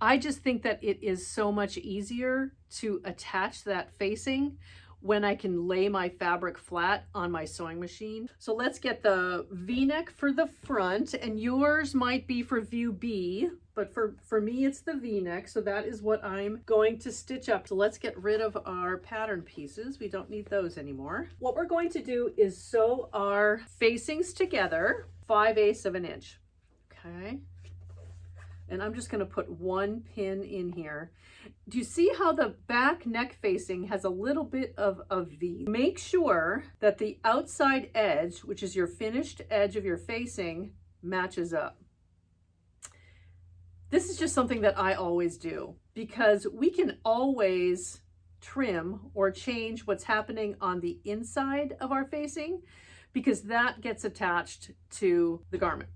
I just think that it is so much easier to attach that facing when I can lay my fabric flat on my sewing machine. So let's get the V-neck for the front, and yours might be for view B, but for me it's the V-neck, so that is what I'm going to stitch up. So let's get rid of our pattern pieces. We don't need those anymore. What we're going to do is sew our facings together 5/8 of an inch. Okay. And I'm just going to put one pin in here. Do you see how the back neck facing has a little bit of a V? Make sure that the outside edge, which is your finished edge of your facing, matches up. This is just something that I always do because we can always trim or change what's happening on the inside of our facing because that gets attached to the garment.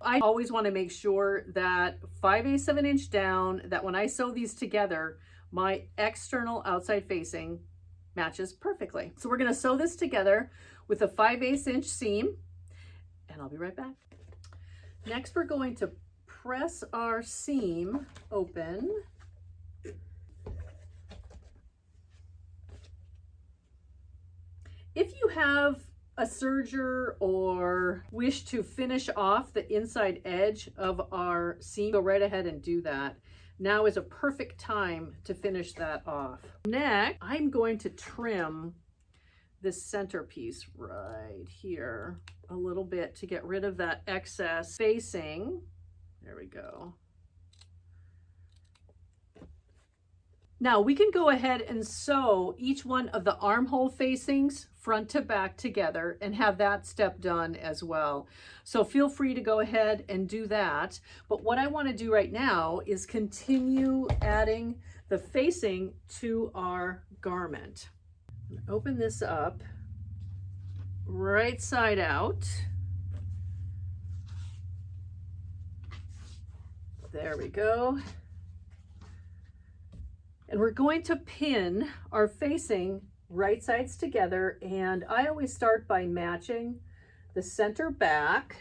I always want to make sure that 5/8 of an inch down, that when I sew these together, my external outside facing matches perfectly. So we're going to sew this together with a 5/8 inch seam, and I'll be right back. Next, we're going to press our seam open. If you have a serger or wish to finish off the inside edge of our seam, go right ahead and do that. Now is a perfect time to finish that off. Next, I'm going to trim this center piece right here a little bit to get rid of that excess facing. There we go. Now we can go ahead and sew each one of the armhole facings front to back together and have that step done as well. So feel free to go ahead and do that. But what I want to do right now is continue adding the facing to our garment. Open this up, right side out. There we go. And we're going to pin our facing right sides together, and I always start by matching the center back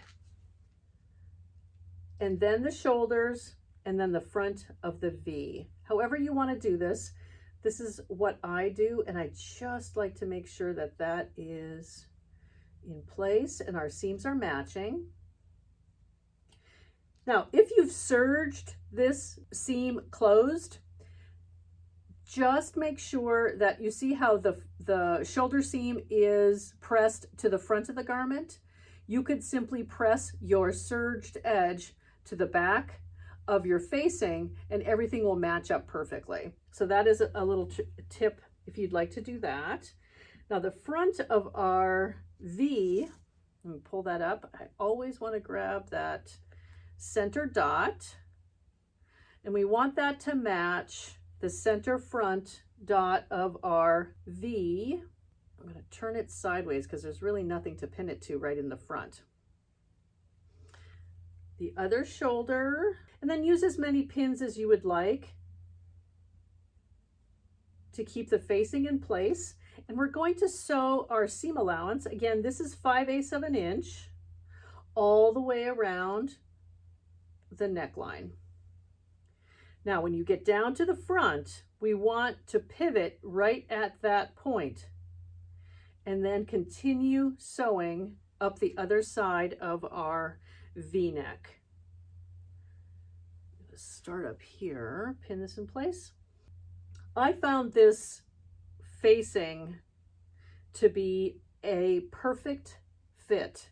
and then the shoulders and then the front of the V. However you want to do this, this is what I do, and I just like to make sure that that is in place and our seams are matching. Now, if you've serged this seam closed, just make sure that you see how the shoulder seam is pressed to the front of the garment. You could simply press your serged edge to the back of your facing and everything will match up perfectly. So that is a little tip if you'd like to do that. Now the front of our V, let me pull that up. I always want to grab that center dot, and we want that to match the center front dot of our V. I'm going to turn it sideways because there's really nothing to pin it to right in the front. The other shoulder, and then use as many pins as you would like to keep the facing in place. And we're going to sew our seam allowance. Again, this is 5/8 of an inch all the way around the neckline. Now, when you get down to the front, we want to pivot right at that point and then continue sewing up the other side of our V-neck. Start up here, pin this in place. I found this facing to be a perfect fit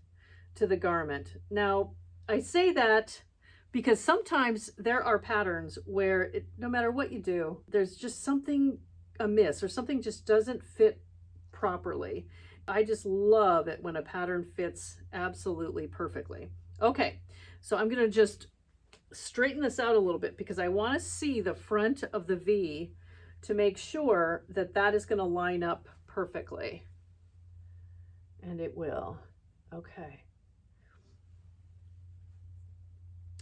to the garment. Now, I say that because sometimes there are patterns where no matter what you do, there's just something amiss or something just doesn't fit properly. I just love it when a pattern fits absolutely perfectly. Okay, so I'm going to just straighten this out a little bit because I want to see the front of the V to make sure that that is going to line up perfectly. And it will. Okay.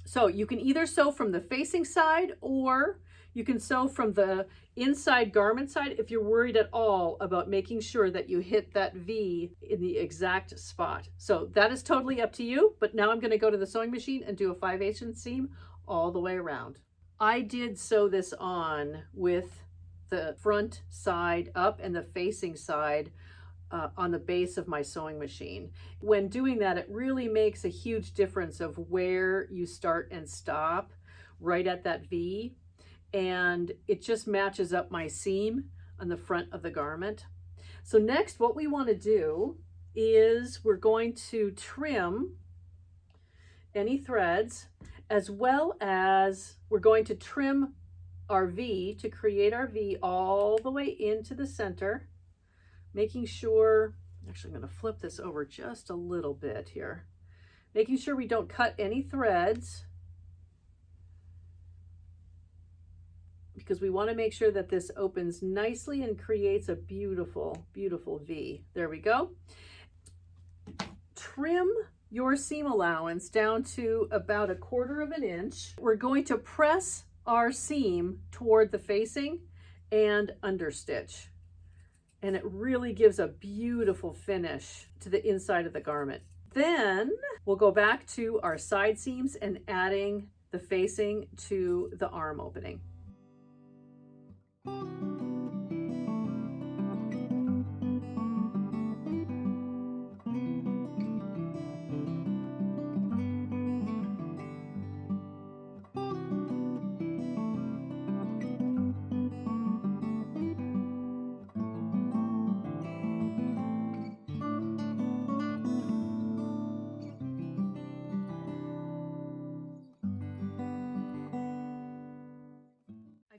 So you can either sew from the facing side or you can sew from the inside garment side if you're worried at all about making sure that you hit that V in the exact spot. So that is totally up to you, but now I'm going to go to the sewing machine and do a 5/8 seam all the way around. I did sew this on with the front side up and the facing side on the base of my sewing machine. When doing that, it really makes a huge difference of where you start and stop right at that V, and it just matches up my seam on the front of the garment. So next, what we want to do is we're going to trim any threads, as well as we're going to trim our V to create our V all the way into the center, making sure, actually I'm going to flip this over just a little bit here, making sure we don't cut any threads, because we want to make sure that this opens nicely and creates a beautiful, beautiful V. There we go. Trim your seam allowance down to about 1/4 of an inch. We're going to press our seam toward the facing and understitch, and it really gives a beautiful finish to the inside of the garment. Then we'll go back to our side seams and adding the facing to the arm opening.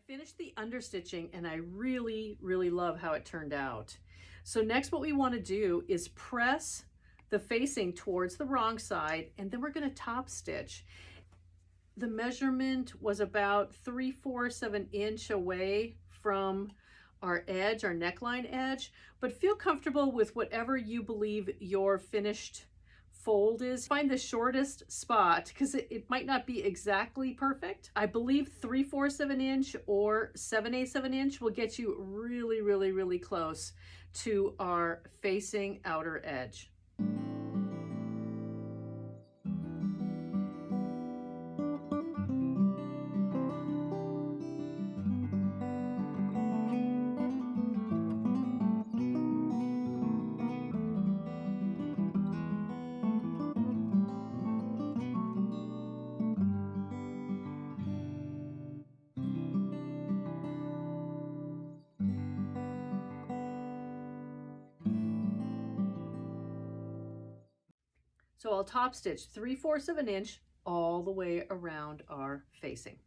Finished the understitching, and I really, really love how it turned out. So next, what we want to do is press the facing towards the wrong side, and then we're going to top stitch. The measurement was about 3/4 of an inch away from our edge, our neckline edge, but feel comfortable with whatever you believe your finished fold is. Find the shortest spot, because it might not be exactly perfect. I believe 3/4 of an inch or 7/8 of an inch will get you really, really, really close to our facing outer edge. So I'll top stitch 3/4 of an inch all the way around our facing.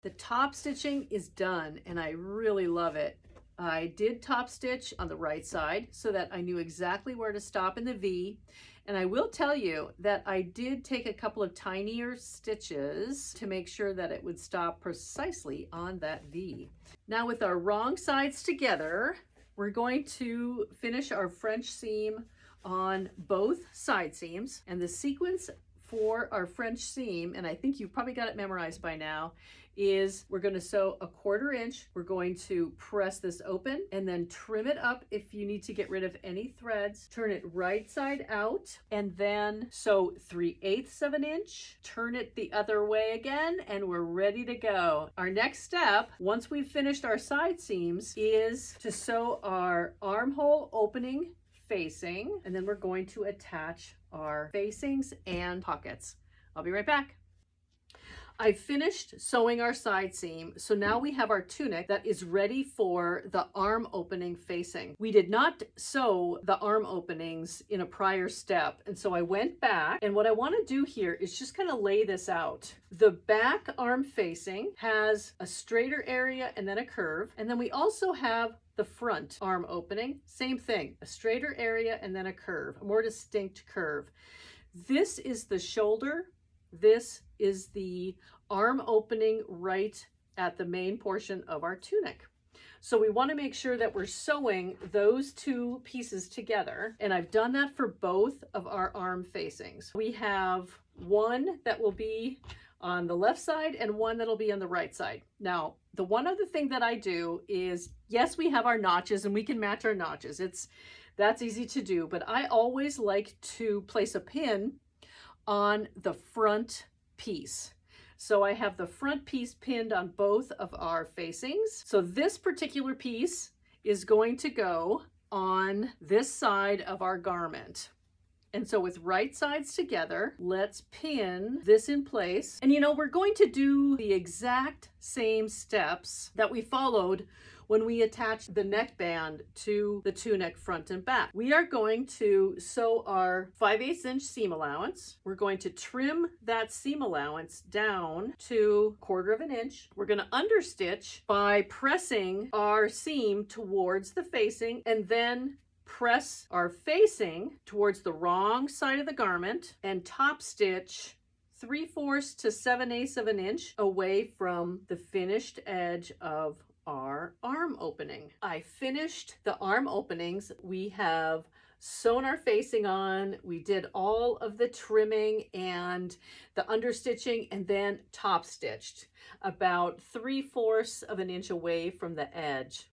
The top stitching is done, and I really love it. I did top stitch on the right side so that I knew exactly where to stop in the V. And I will tell you that I did take a couple of tinier stitches to make sure that it would stop precisely on that V. Now, with our wrong sides together, we're going to finish our French seam on both side seams, and the sequence for our French seam, and I think you've probably got it memorized by now, is we're going to sew 1/4 inch. We're going to press this open and then trim it up if you need to get rid of any threads. Turn it right side out and then sew 3/8 of an inch. Turn it the other way again, and we're ready to go. Our next step, once we've finished our side seams, is to sew our armhole opening facing, and then we're going to attach our facings and pockets. I'll be right back. I finished sewing our side seam, so now we have our tunic that is ready for the arm opening facing. We did not sew the arm openings in a prior step, and so I went back, and what I want to do here is just kind of lay this out. The back arm facing has a straighter area and then a curve, and then we also have the front arm opening, same thing, a straighter area and then a curve, a more distinct curve. This is the shoulder. This is the arm opening right at the main portion of our tunic. So we want to make sure that we're sewing those two pieces together. And I've done that for both of our arm facings. We have one that will be on the left side and one that'll be on the right side. Now, the one other thing that I do is, yes, we have our notches and we can match our notches. That's easy to do, but I always like to place a pin on the front piece. So I have the front piece pinned on both of our facings. So this particular piece is going to go on this side of our garment. And so with right sides together, let's pin this in place. And you know, we're going to do the exact same steps that we followed when we attached the neckband to the tunic front and back. We are going to sew our 5/8 inch seam allowance. We're going to trim that seam allowance down to 1/4 inch. We're going to understitch by pressing our seam towards the facing and then press our facing towards the wrong side of the garment and top stitch 3/4 to 7/8 of an inch away from the finished edge of our arm opening. I finished the arm openings. We have sewn our facing on. We did all of the trimming and the understitching and then top stitched about 3/4 of an inch away from the edge.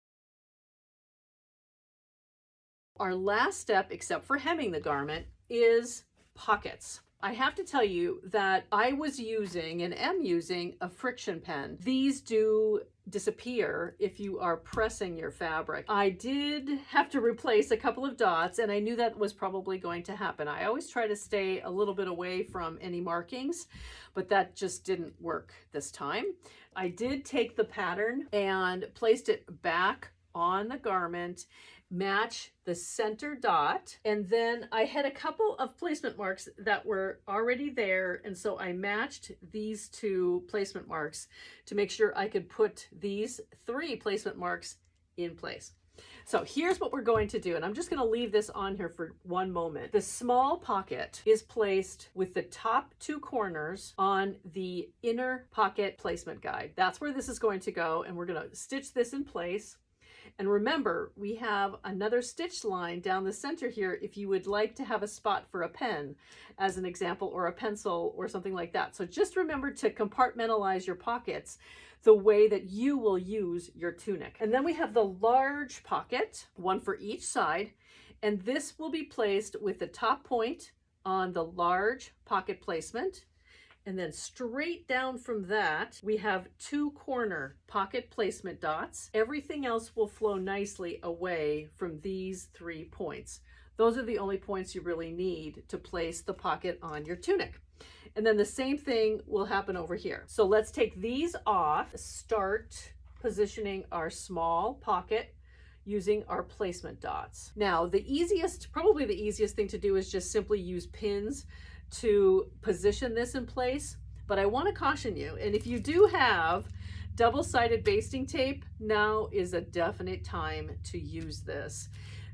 Our last step, except for hemming the garment, is pockets. I have to tell you that I was using and am using a friction pen. These do disappear if you are pressing your fabric. I did have to replace a couple of dots, and I knew that was probably going to happen. I always try to stay a little bit away from any markings, but that just didn't work this time. I did take the pattern and placed it back on the garment, match the center dot, and then I had a couple of placement marks that were already there, and so I matched these two placement marks to make sure I could put these 3 placement marks in place. So here's what we're going to do, and I'm just going to leave this on here for one moment. The small pocket is placed with the top 2 corners on the inner pocket placement guide. That's where this is going to go, and we're going to stitch this in place. And remember, we have another stitch line down the center here if you would like to have a spot for a pen, as an example, or a pencil or something like that. So just remember to compartmentalize your pockets the way that you will use your tunic. And then we have the large pocket, one for each side, and this will be placed with the top point on the large pocket placement. And then straight down from that, we have 2 corner pocket placement dots. Everything else will flow nicely away from these 3 points. Those are the only points you really need to place the pocket on your tunic. And then the same thing will happen over here. So let's take these off, start positioning our small pocket using our placement dots. Now, probably the easiest thing to do is just simply use pins to position this in place, but I want to caution you, and if you do have double-sided basting tape, now is a definite time to use this,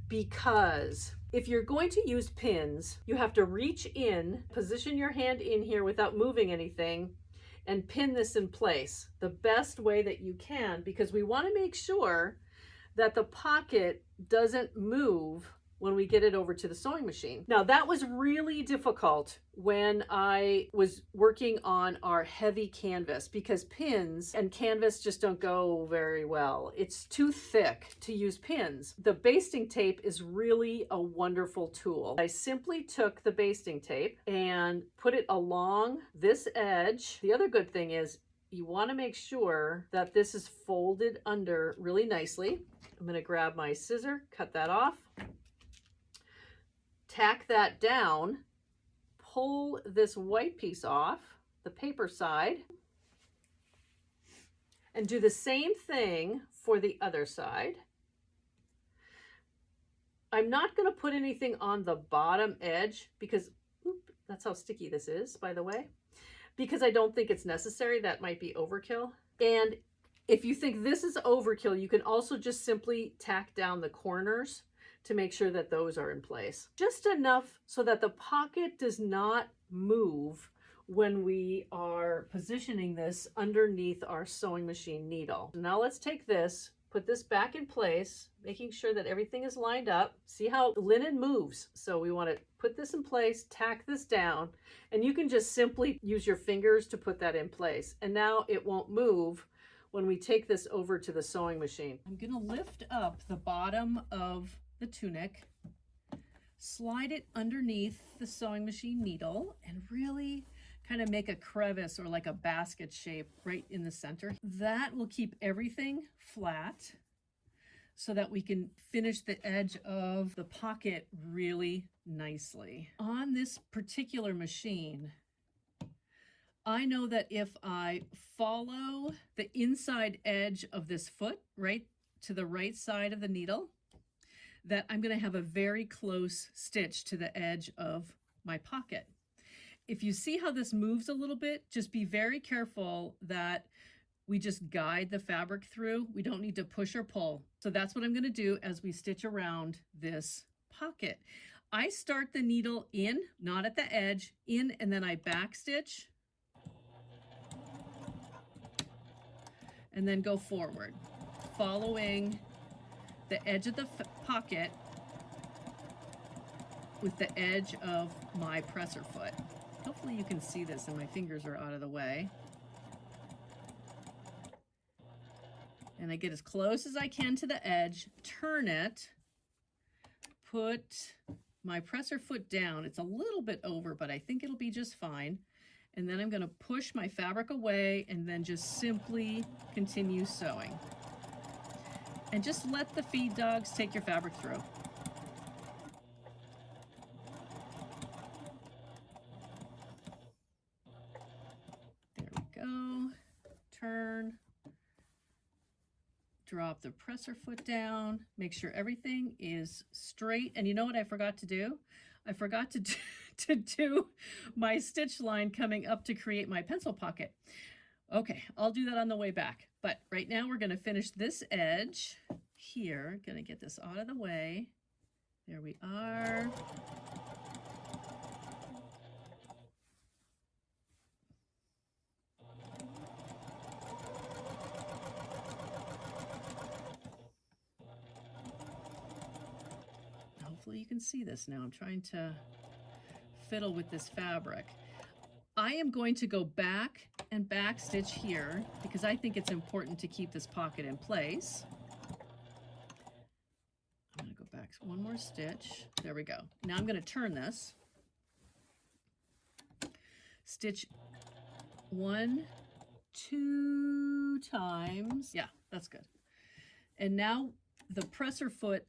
because if you're going to use pins, you have to reach in, position your hand in here without moving anything, and pin this in place the best way that you can, because we want to make sure that the pocket doesn't move when we get it over to the sewing machine. Now, that was really difficult when I was working on our heavy canvas, because pins and canvas just don't go very well. It's too thick to use pins. The basting tape is really a wonderful tool. I simply took the basting tape and put it along this edge. The other good thing is you want to make sure that this is folded under really nicely. I'm going to grab my scissor, cut that off. Tack that down, pull this white piece off the paper side, and do the same thing for the other side. I'm not going to put anything on the bottom edge because, that's how sticky this is, by the way, because I don't think it's necessary. That might be overkill. And if you think this is overkill, you can also just simply tack down the corners to make sure that those are in place. Just enough so that the pocket does not move when we are positioning this underneath our sewing machine needle. Now let's take this, put this back in place, making sure that everything is lined up. See how linen moves. So we want to put this in place, tack this down, and you can just simply use your fingers to put that in place. And now it won't move when we take this over to the sewing machine. I'm going to lift up the bottom of the tunic, slide it underneath the sewing machine needle, and really kind of make a crevice or like a basket shape right in the center. That will keep everything flat so that we can finish the edge of the pocket really nicely. On this particular machine, I know that if I follow the inside edge of this foot right to the right side of the needle, that I'm going to have a very close stitch to the edge of my pocket. If you see how this moves a little bit, just be very careful that we just guide the fabric through. We don't need to push or pull. So that's what I'm going to do as we stitch around this pocket. I start the needle in, not at the edge, in, and then I back stitch and then go forward, following the edge of the pocket with the edge of my presser foot. Hopefully you can see this and my fingers are out of the way. And I get as close as I can to the edge, turn it, put my presser foot down. It's a little bit over, but I think it'll be just fine. And then I'm going to push my fabric away and then just simply continue sewing. And just let the feed dogs take your fabric through. There we go. Turn. Drop the presser foot down. Make sure everything is straight. And you know what I forgot to do? I forgot to do my stitch line coming up to create my pencil pocket. Okay, I'll do that on the way back. But right now we're going to finish this edge here. Going to get this out of the way. There we are. Hopefully you can see this now. I'm trying to fiddle with this fabric. I am going to go back and back stitch here because I think it's important to keep this pocket in place. I'm going to go back one more stitch. There we go. Now I'm going to turn this. Stitch 1, 2 times. Yeah, that's good. And now the presser foot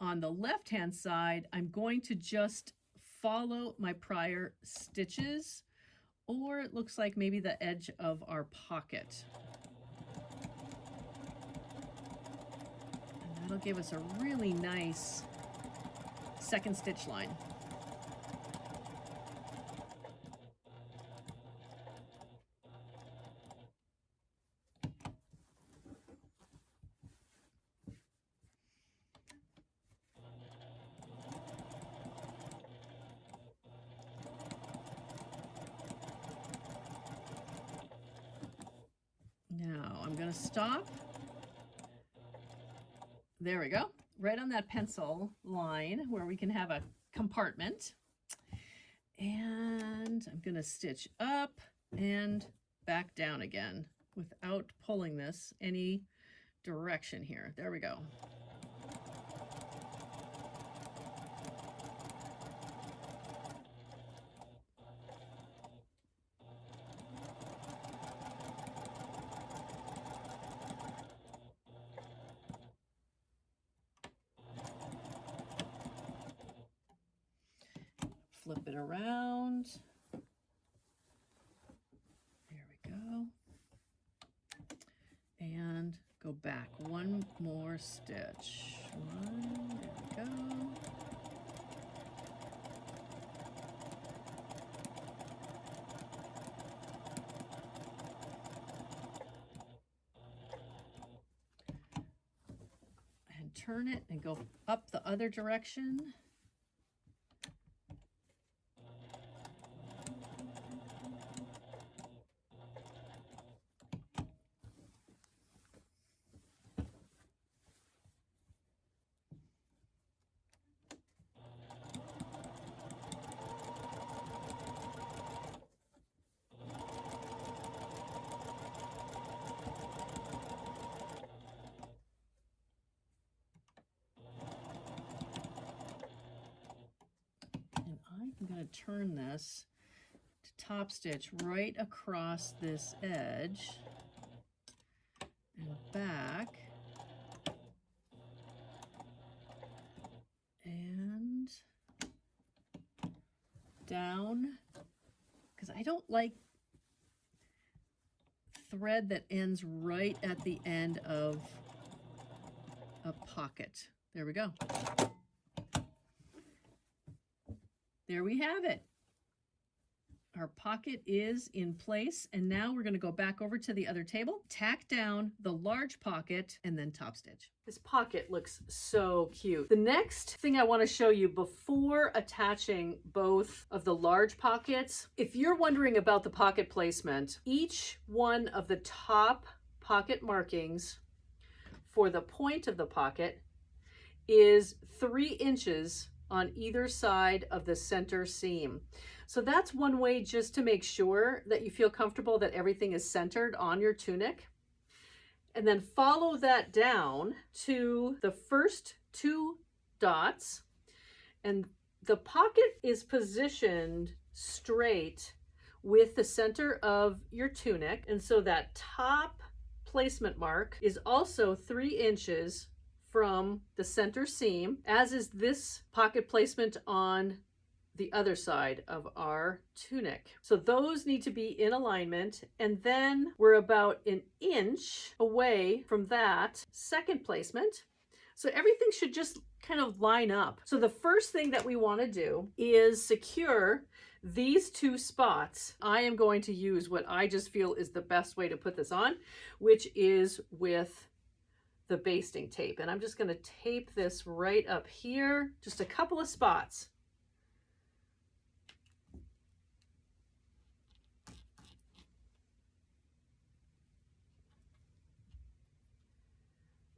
on the left-hand side, I'm going to just follow my prior stitches, or it looks like maybe the edge of our pocket. And that'll give us a really nice second stitch line. Now I'm going to stop. There we go. Right on that pencil line where we can have a compartment. And I'm going to stitch up and back down again without pulling this any direction here. There we go. Flip it around. There we go. And go back one more stitch. One, there we go. And turn it and go up the other direction. I'm going to turn this to top stitch right across this edge and back. And down, because I don't like thread that ends right at the end of a pocket. There we go. There we have it. Our pocket is in place, and now we're going to go back over to the other table, tack down the large pocket, and then top stitch. This pocket looks so cute. The next thing I want to show you before attaching both of the large pockets, if you're wondering about the pocket placement, each one of the top pocket markings for the point of the pocket is 3 inches on either side of the center seam. So that's one way just to make sure that you feel comfortable that everything is centered on your tunic. And then follow that down to the first 2 dots. And the pocket is positioned straight with the center of your tunic. And so that top placement mark is also 3 inches from the center seam, as is this pocket placement on the other side of our tunic. So those need to be in alignment, and then we're about 1 inch away from that second placement. So everything should just kind of line up. So the first thing that we want to do is secure these 2 spots. I am going to use what I just feel is the best way to put this on, which is with the basting tape. And I'm just going to tape this right up here, just a couple of spots.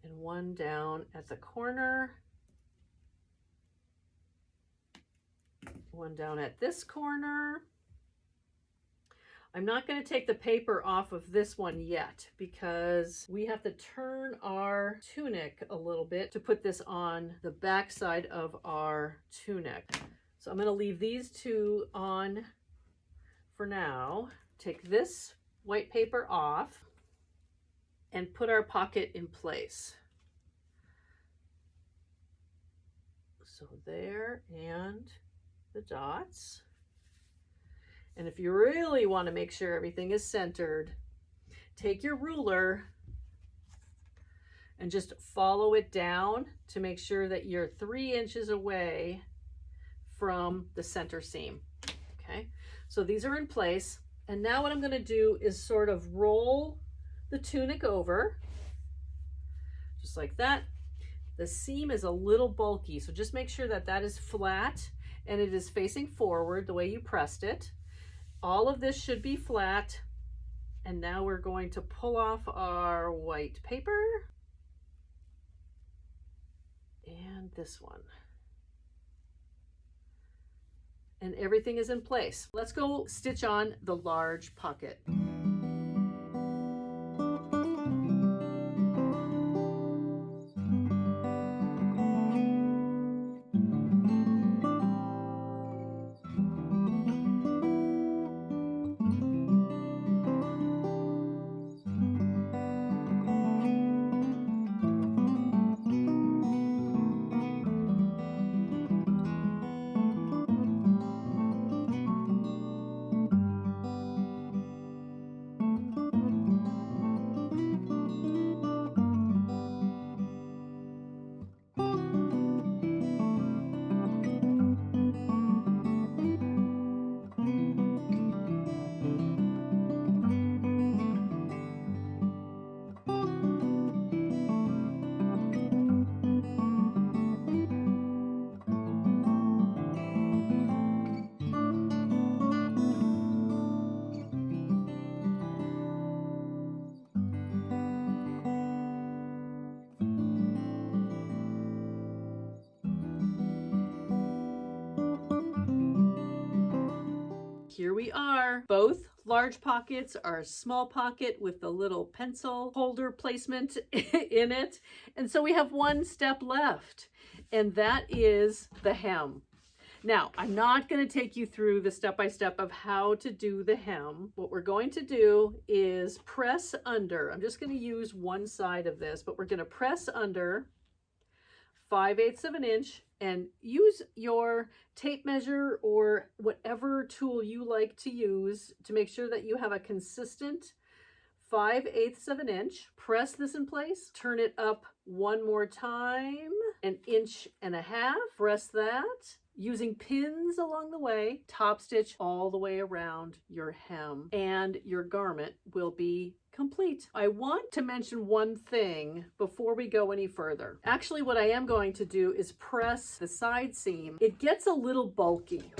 And one down at the corner, one down at this corner. I'm not going to take the paper off of this one yet because we have to turn our tunic a little bit to put this on the back side of our tunic. So I'm going to leave these 2 on for now. Take this white paper off and put our pocket in place. So there, and the dots. And if you really want to make sure everything is centered, take your ruler and just follow it down to make sure that you're 3 inches away from the center seam. Okay, so these are in place. And now what I'm going to do is sort of roll the tunic over, just like that. The seam is a little bulky, so just make sure that that is flat and it is facing forward the way you pressed it. All of this should be flat. And now we're going to pull off our white paper and this one. And everything is in place. Let's go stitch on the large pocket. Here we are. Both large pockets are a small pocket with the little pencil holder placement in it. And so we have one step left, and that is the hem. Now, I'm not going to take you through the step-by-step of how to do the hem. What we're going to do is press under. I'm just going to use one side of this, but we're going to press under 5/8 of an inch and use your tape measure or whatever tool you like to use to make sure that you have a consistent 5/8 of an inch. Press this in place, turn it up one more time, 1.5 inches. Press that. Using pins along the way, top stitch all the way around your hem, and your garment will be complete. I want to mention one thing before we go any further. Actually, what I am going to do is press the side seam. It gets a little bulky.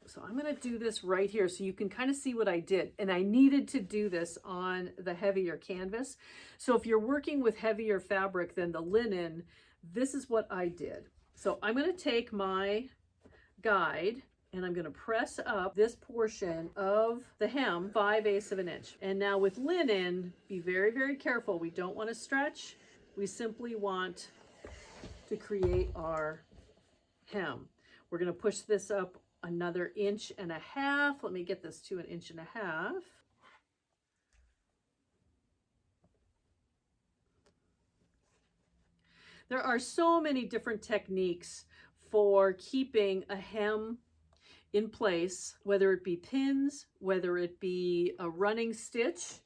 So I'm going to do this right here so you can kind of see what I did. And I needed to do this on the heavier canvas. So if you're working with heavier fabric than the linen, this is what I did. So I'm going to take my guide and I'm going to press up this portion of the hem 5/8 of an inch. And now with linen, be very, very careful. We don't want to stretch. We simply want to create our hem. We're going to push this up another 1.5 inches. Let me get this to 1.5 inches. There are so many different techniques for keeping a hem in place, whether it be pins, whether it be a running stitch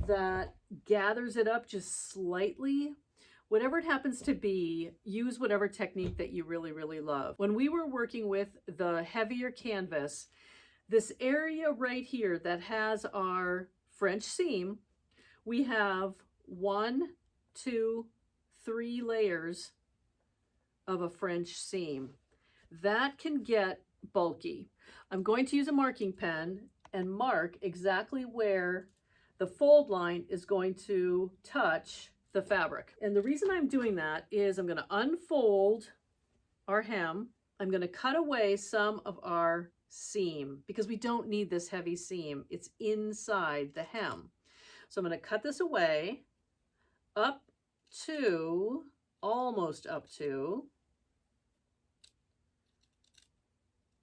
that gathers it up just slightly. Whatever it happens to be, use whatever technique that you really, really love. When we were working with the heavier canvas, this area right here that has our French seam, we have 1, 2, 3 layers of a French seam. That can get bulky. I'm going to use a marking pen and mark exactly where the fold line is going to touch the fabric. And the reason I'm doing that is I'm going to unfold our hem. I'm going to cut away some of our seam because we don't need this heavy seam. It's inside the hem. So I'm going to cut this away up to, almost up to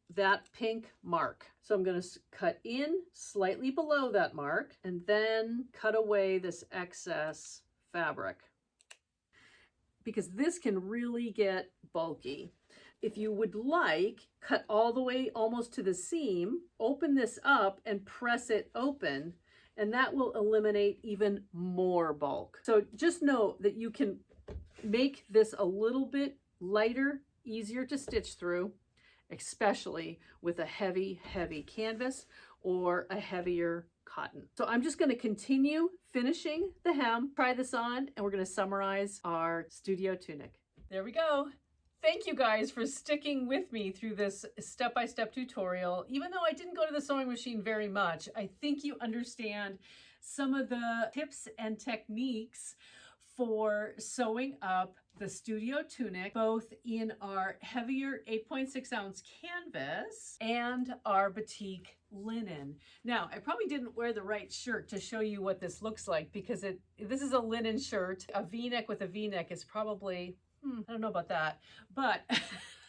that pink mark. So I'm going to cut in slightly below that mark and then cut away this excess fabric because this can really get bulky. If you would like, cut all the way almost to the seam, open this up and press it open, and that will eliminate even more bulk. So just know that you can make this a little bit lighter, easier to stitch through, especially with a heavy, heavy canvas or a heavier cotton. So I'm just going to continue finishing the hem, try this on, and we're going to summarize our Studio Tunic. There we go. Thank you guys for sticking with me through this step-by-step tutorial. Even though I didn't go to the sewing machine very much, I think you understand some of the tips and techniques for sewing up the Studio Tunic, both in our heavier 8.6 ounce canvas and our Batik linen. Now, I probably didn't wear the right shirt to show you what this looks like because this is a linen shirt. A V-neck with a V-neck is probably, I don't know about that, but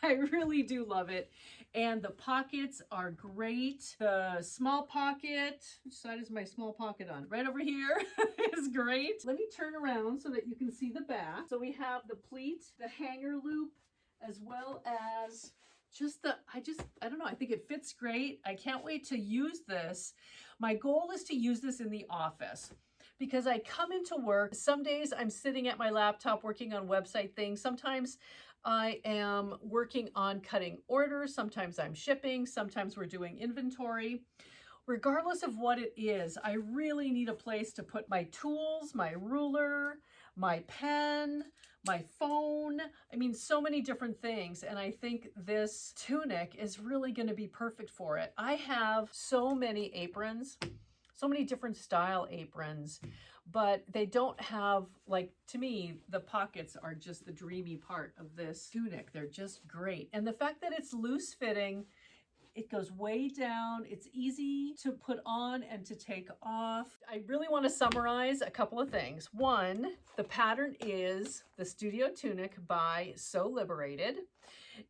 I really do love it. And the pockets are great. The small pocket, which side is my small pocket on? Right over here is great. Let me turn around so that you can see the back. So we have the pleat, the hanger loop, as well as just the, I don't know, I think it fits great. I can't wait to use this. My goal is to use this in the office because I come into work. Some days I'm sitting at my laptop working on website things. Sometimes I am working on cutting orders. Sometimes I'm shipping. Sometimes we're doing inventory. Regardless of what it is, I really need a place to put my tools, my ruler, my pen, my phone. I mean, so many different things. And I think this tunic is really going to be perfect for it. I have so many aprons, so many different style aprons, but they don't have, like, to me, the pockets are just the dreamy part of this tunic. They're just great. And the fact that it's loose fitting, it goes way down. It's easy to put on and to take off. I really want to summarize a couple of things. One, the pattern is the Studio Tunic by Liberated.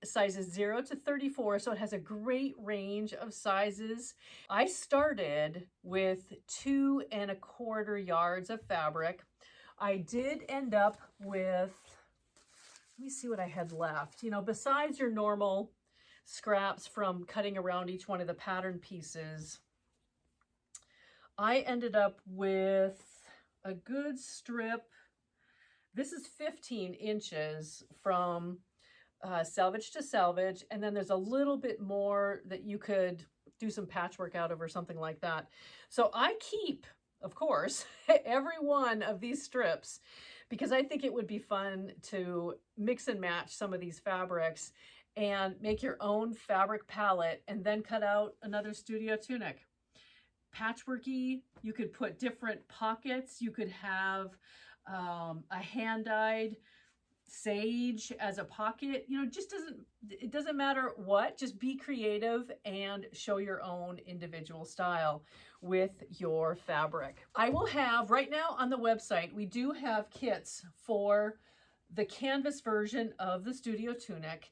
sizes 0 to 34, so it has a great range of sizes. I started with 2¼ yards of fabric. I did end up with, let me see what I had left. You know, besides your normal scraps from cutting around each one of the pattern pieces, I ended up with a good strip. This is 15 inches from selvage to selvage, and then there's a little bit more that you could do some patchwork out of or something like that. So I keep, of course, every one of these strips because I think it would be fun to mix and match some of these fabrics and make your own fabric palette and then cut out another Studio Tunic. Patchworky, you could put different pockets. You could have a hand-dyed sage as a pocket. You know, it doesn't matter what, just be creative and show your own individual style with your fabric. I will have, right now on the website, we do have kits for the canvas version of the Studio Tunic.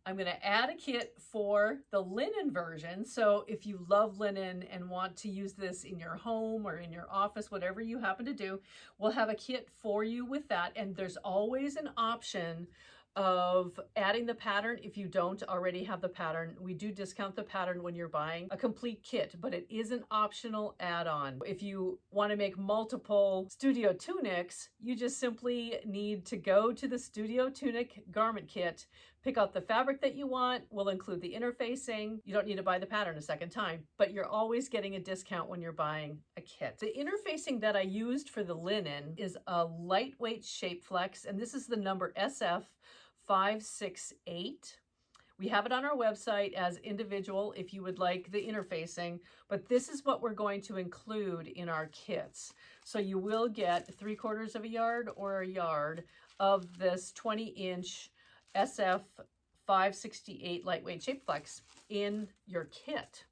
I'm going to add a kit for the linen version. So if you love linen and want to use this in your home or in your office, whatever you happen to do, we'll have a kit for you with that. And there's always an option of adding the pattern if you don't already have the pattern. We do discount the pattern when you're buying a complete kit, but it is an optional add-on. If you want to make multiple Studio Tunics, you just simply need to go to the Studio Tunic garment kit, pick out the fabric that you want. We'll include the interfacing. You don't need to buy the pattern a second time, but you're always getting a discount when you're buying a kit. The interfacing that I used for the linen is a lightweight shape flex, and this is the number SF568. We have it on our website as individual if you would like the interfacing, but this is what we're going to include in our kits. So you will get 3/4 yard or a yard of this 20-inch SF568 lightweight shape flex in your kit.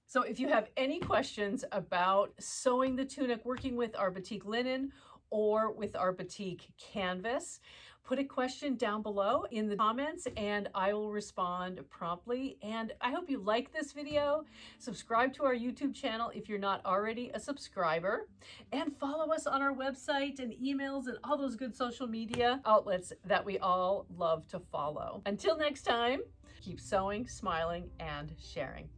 So if you have any questions about sewing the tunic, working with our Batik Linen or with our Batik Canvas, put a question down below in the comments and I will respond promptly. And I hope you like this video. Subscribe to our YouTube channel if you're not already a subscriber, and follow us on our website and emails and all those good social media outlets that we all love to follow. Until next time, keep sewing, smiling, and sharing.